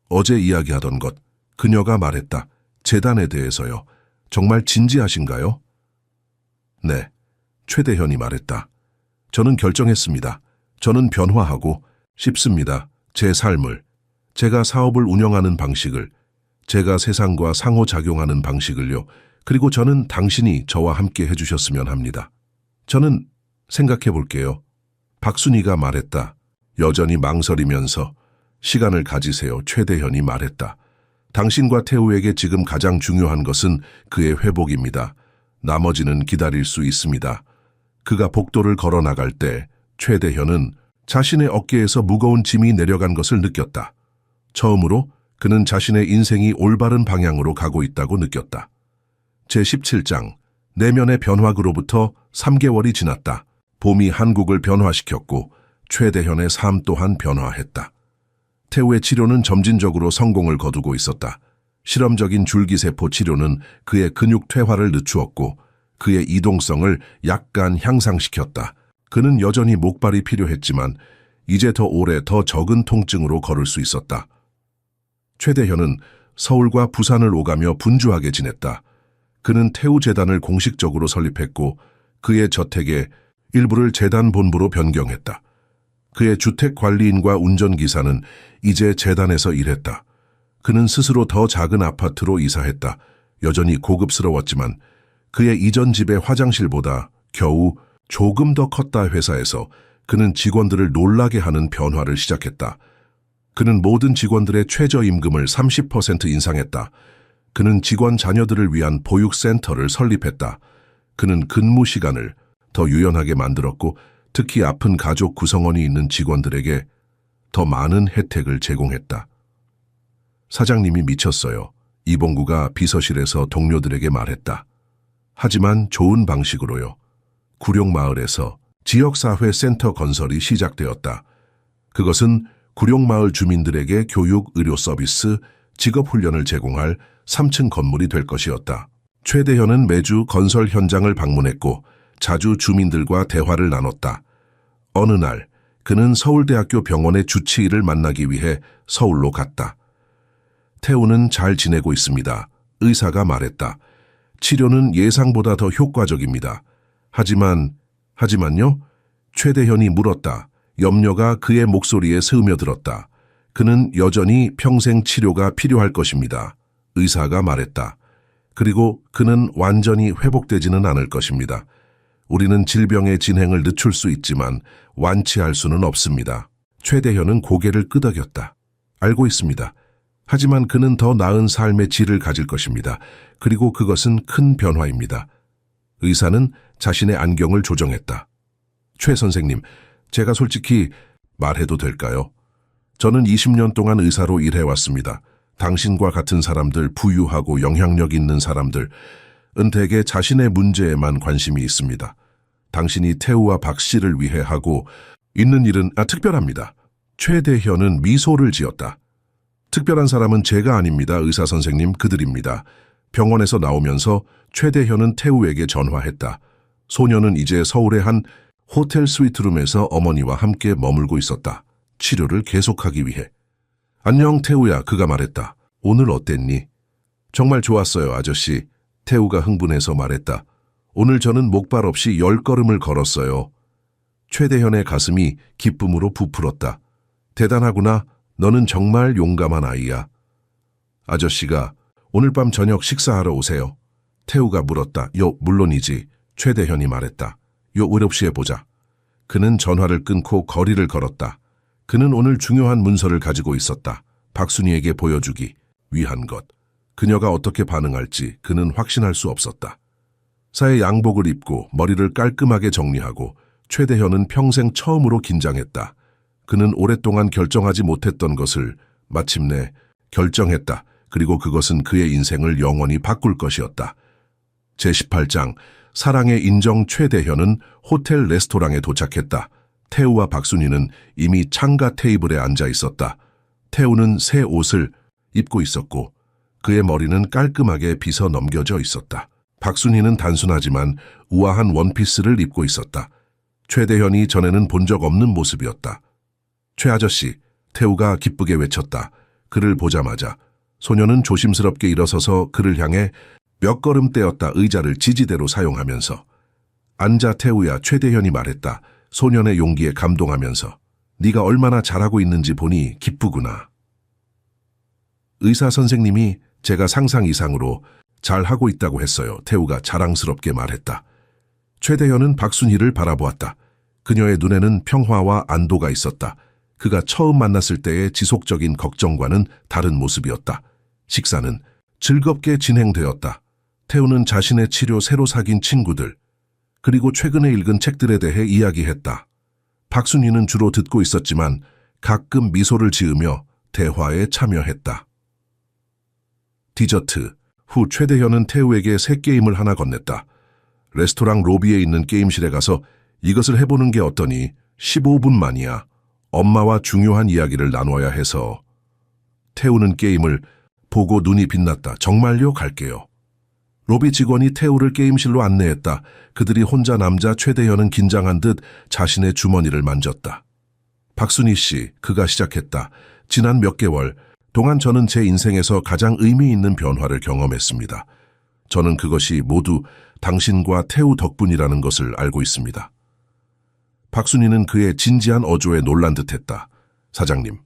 어제 이야기하던 것, 그녀가 말했다. 재단에 대해서요. 정말 진지하신가요? 네, 최대현이 말했다. 저는 결정했습니다. 저는 변화하고 싶습니다. 제 삶을, 제가 사업을 운영하는 방식을, 제가 세상과 상호작용하는 방식을요. 그리고 저는 당신이 저와 함께 해주셨으면 합니다. 저는 생각해 볼게요. 박순희가 말했다. 여전히 망설이면서 시간을 가지세요. 최대현이 말했다. 당신과 태우에게 지금 가장 중요한 것은 그의 회복입니다. 나머지는 기다릴 수 있습니다. 그가 복도를 걸어 나갈 때 최대현은 자신의 어깨에서 무거운 짐이 내려간 것을 느꼈다. 처음으로 그는 자신의 인생이 올바른 방향으로 가고 있다고 느꼈다. 제17장 내면의 변화구로부터 3개월이 지났다. 봄이 한국을 변화시켰고 최대현의 삶 또한 변화했다. 태우의 치료는 점진적으로 성공을 거두고 있었다. 실험적인 줄기세포 치료는 그의 근육 퇴화를 늦추었고 그의 이동성을 약간 향상시켰다. 그는 여전히 목발이 필요했지만 이제 더 오래 더 적은 통증으로 걸을 수 있었다. 최대현은 서울과 부산을 오가며 분주하게 지냈다. 그는 태우재단을 공식적으로 설립했고 그의 저택의 일부를 재단 본부로 변경했다. 그의 주택관리인과 운전기사는 이제 재단에서 일했다. 그는 스스로 더 작은 아파트로 이사했다. 여전히 고급스러웠지만 그의 이전 집의 화장실보다 겨우 조금 더 컸다. 회사에서 그는 직원들을 놀라게 하는 변화를 시작했다. 그는 모든 직원들의 최저임금을 30% 인상했다. 그는 직원 자녀들을 위한 보육센터를 설립했다. 그는 근무 시간을 더 유연하게 만들었고 특히 아픈 가족 구성원이 있는 직원들에게 더 많은 혜택을 제공했다. 사장님이 미쳤어요. 이봉구가 비서실에서 동료들에게 말했다. 하지만 좋은 방식으로요. 구룡마을에서 지역사회 센터 건설이 시작되었다. 그것은 구룡마을 주민들에게 교육, 의료 서비스, 직업훈련을 제공할 3층 건물이 될 것이었다. 최대현은 매주 건설 현장을 방문했고 자주 주민들과 대화를 나눴다. 어느 날 그는 서울대학교 병원의 주치의를 만나기 위해 서울로 갔다. 태우는 잘 지내고 있습니다. 의사가 말했다. 치료는 예상보다 더 효과적입니다. 하지만요? 최대현이 물었다. 염려가 그의 목소리에 스며들었다. 그는 여전히 평생 치료가 필요할 것입니다. 의사가 말했다. 그리고 그는 완전히 회복되지는 않을 것입니다. 우리는 질병의 진행을 늦출 수 있지만 완치할 수는 없습니다. 최대현은 고개를 끄덕였다. 알고 있습니다. 하지만 그는 더 나은 삶의 질을 가질 것입니다. 그리고 그것은 큰 변화입니다. 의사는 자신의 안경을 조정했다. 최 선생님, 제가 솔직히 말해도 될까요? 저는 20년 동안 의사로 일해왔습니다. 당신과 같은 사람들, 부유하고 영향력 있는 사람들, 은택에 자신의 문제에만 관심이 있습니다. 당신이 태우와 박 씨를 위해 하고 있는 일은 특별합니다. 최대현은 미소를 지었다. 특별한 사람은 제가 아닙니다. 의사 선생님, 그들입니다. 병원에서 나오면서 최대현은 태우에게 전화했다. 소녀는 이제 서울의 한 호텔 스위트룸에서 어머니와 함께 머물고 있었다. 치료를 계속하기 위해. 안녕 태우야, 그가 말했다. 오늘 어땠니? 정말 좋았어요, 아저씨. 태우가 흥분해서 말했다. 오늘 저는 목발 없이 10걸음을 걸었어요. 최대현의 가슴이 기쁨으로 부풀었다. 대단하구나. 너는 정말 용감한 아이야. 아저씨가 오늘 밤 저녁 식사하러 오세요. 태우가 물었다. 물론이지. 최대현이 말했다. 요 7시에 보자. 그는 전화를 끊고 거리를 걸었다. 그는 오늘 중요한 문서를 가지고 있었다. 박순희에게 보여주기 위한 것. 그녀가 어떻게 반응할지 그는 확신할 수 없었다. 사의 양복을 입고 머리를 깔끔하게 정리하고 최대현은 평생 처음으로 긴장했다. 그는 오랫동안 결정하지 못했던 것을 마침내 결정했다. 그리고 그것은 그의 인생을 영원히 바꿀 것이었다. 제18장 사랑의 인정. 최대현은 호텔 레스토랑에 도착했다. 태우와 박순희는 이미 창가 테이블에 앉아 있었다. 태우는 새 옷을 입고 있었고 그의 머리는 깔끔하게 빗어 넘겨져 있었다. 박순희는 단순하지만 우아한 원피스를 입고 있었다. 최대현이 전에는 본 적 없는 모습이었다. 최 아저씨, 태우가 기쁘게 외쳤다. 그를 보자마자 소녀는 조심스럽게 일어서서 그를 향해 몇 걸음 떼었다. 의자를 지지대로 사용하면서. 앉아 태우야. 최대현이 말했다. 소년의 용기에 감동하면서. 네가 얼마나 잘하고 있는지 보니 기쁘구나. 의사 선생님이 제가 상상 이상으로 잘하고 있다고 했어요. 태우가 자랑스럽게 말했다. 최대현은 박순희를 바라보았다. 그녀의 눈에는 평화와 안도가 있었다. 그가 처음 만났을 때의 지속적인 걱정과는 다른 모습이었다. 식사는 즐겁게 진행되었다. 태우는 자신의 치료, 새로 사귄 친구들, 그리고 최근에 읽은 책들에 대해 이야기했다. 박순희는 주로 듣고 있었지만 가끔 미소를 지으며 대화에 참여했다. 디저트 후 최대현은 태우에게 새 게임을 하나 건넸다. 레스토랑 로비에 있는 게임실에 가서 이것을 해보는 게 어떠니? 15분만이야. 엄마와 중요한 이야기를 나눠야 해서. 태우는 게임을 보고 눈이 빛났다. 정말요? 갈게요. 로비 직원이 태우를 게임실로 안내했다. 그들이 혼자 남자. 최대현은 긴장한 듯 자신의 주머니를 만졌다. 박순희 씨, 그가 시작했다. 지난 몇 개월 동안 저는 제 인생에서 가장 의미 있는 변화를 경험했습니다. 저는 그것이 모두 당신과 태우 덕분이라는 것을 알고 있습니다. 박순희는 그의 진지한 어조에 놀란 듯했다. 사장님,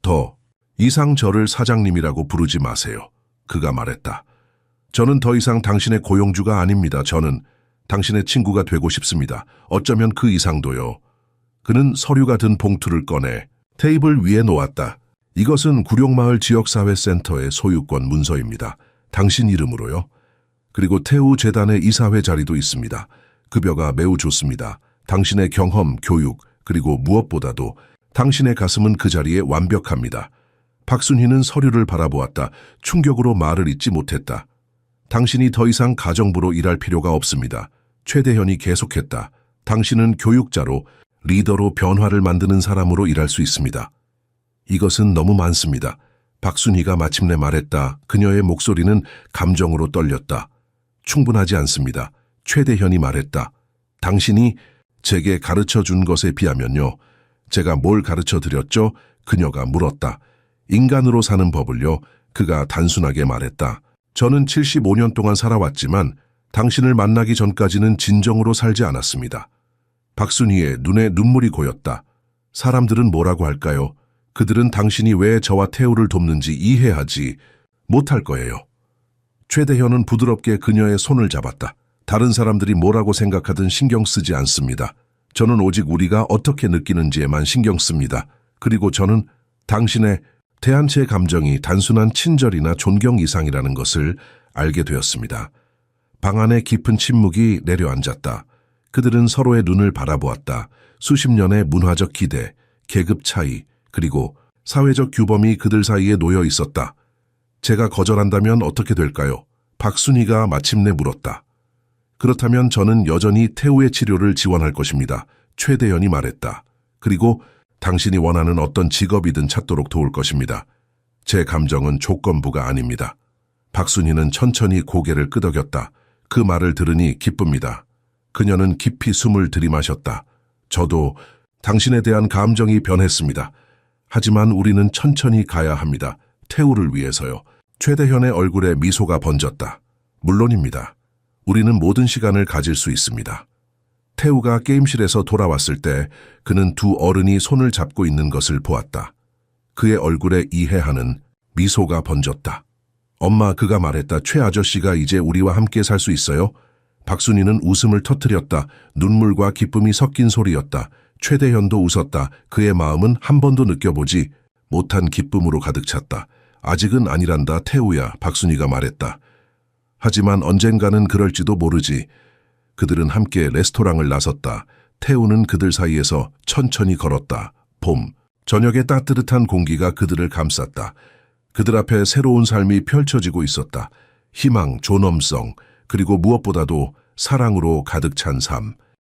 더 이상 저를 사장님이라고 부르지 마세요. 그가 말했다. 저는 더 이상 당신의 고용주가 아닙니다. 저는 당신의 친구가 되고 싶습니다. 어쩌면 그 이상도요. 그는 서류가 든 봉투를 꺼내 테이블 위에 놓았다. 이것은 구룡마을 지역사회센터의 소유권 문서입니다. 당신 이름으로요. 그리고 태우 재단의 이사회 자리도 있습니다. 급여가 매우 좋습니다. 당신의 경험, 교육, 그리고 무엇보다도 당신의 가슴은 그 자리에 완벽합니다. 박순희는 서류를 바라보았다. 충격으로 말을 잇지 못했다. 당신이 더 이상 가정부로 일할 필요가 없습니다. 최대현이 계속했다. 당신은 교육자로, 리더로 변화를 만드는 사람으로 일할 수 있습니다. 이것은 너무 많습니다. 박순희가 마침내 말했다. 그녀의 목소리는 감정으로 떨렸다. 충분하지 않습니다. 최대현이 말했다. 당신이 제게 가르쳐 준 것에 비하면요. 제가 뭘 가르쳐 드렸죠? 그녀가 물었다. 인간으로 사는 법을요. 그가 단순하게 말했다. 저는 75년 동안 살아왔지만 당신을 만나기 전까지는 진정으로 살지 않았습니다. 박순희의 눈에 눈물이 고였다. 사람들은 뭐라고 할까요? 그들은 당신이 왜 저와 태우를 돕는지 이해하지 못할 거예요. 최대현은 부드럽게 그녀의 손을 잡았다. 다른 사람들이 뭐라고 생각하든 신경 쓰지 않습니다. 저는 오직 우리가 어떻게 느끼는지에만 신경 씁니다. 그리고 저는 당신에 대한 제 감정이 단순한 친절이나 존경 이상이라는 것을 알게 되었습니다. 방 안에 깊은 침묵이 내려앉았다. 그들은 서로의 눈을 바라보았다. 수십 년의 문화적 기대, 계급 차이, 그리고 사회적 규범이 그들 사이에 놓여 있었다. 제가 거절한다면 어떻게 될까요? 박순희가 마침내 물었다. 그렇다면 저는 여전히 태우의 치료를 지원할 것입니다. 최대현이 말했다. 그리고 당신이 원하는 어떤 직업이든 찾도록 도울 것입니다. 제 감정은 조건부가 아닙니다. 박순희는 천천히 고개를 끄덕였다. 그 말을 들으니 기쁩니다. 그녀는 깊이 숨을 들이마셨다. 저도 당신에 대한 감정이 변했습니다. 하지만 우리는 천천히 가야 합니다. 태우를 위해서요. 최대현의 얼굴에 미소가 번졌다. 물론입니다. 우리는 모든 시간을 가질 수 있습니다. 태우가 게임실에서 돌아왔을 때 그는 두 어른이 손을 잡고 있는 것을 보았다. 그의 얼굴에 이해하는 미소가 번졌다. 엄마, 그가 말했다. 최 아저씨가 이제 우리와 함께 살 수 있어요? 박순이는 웃음을 터뜨렸다. 눈물과 기쁨이 섞인 소리였다. 최대현도 웃었다. 그의 마음은 한 번도 느껴보지 못한 기쁨으로 가득 찼다. 아직은 아니란다, 태우야, 박순이가 말했다. 하지만 언젠가는 그럴지도 모르지. 그들은 함께 레스토랑을 나섰다. 태우는 그들 사이에서 천천히 걸었다. 봄, 저녁의 따뜻한 공기가 그들을 감쌌다. 그들 앞에 새로운 삶이 펼쳐지고 있었다. 희망, 존엄성, 그리고 무엇보다도 사랑으로 가득 찬 삶.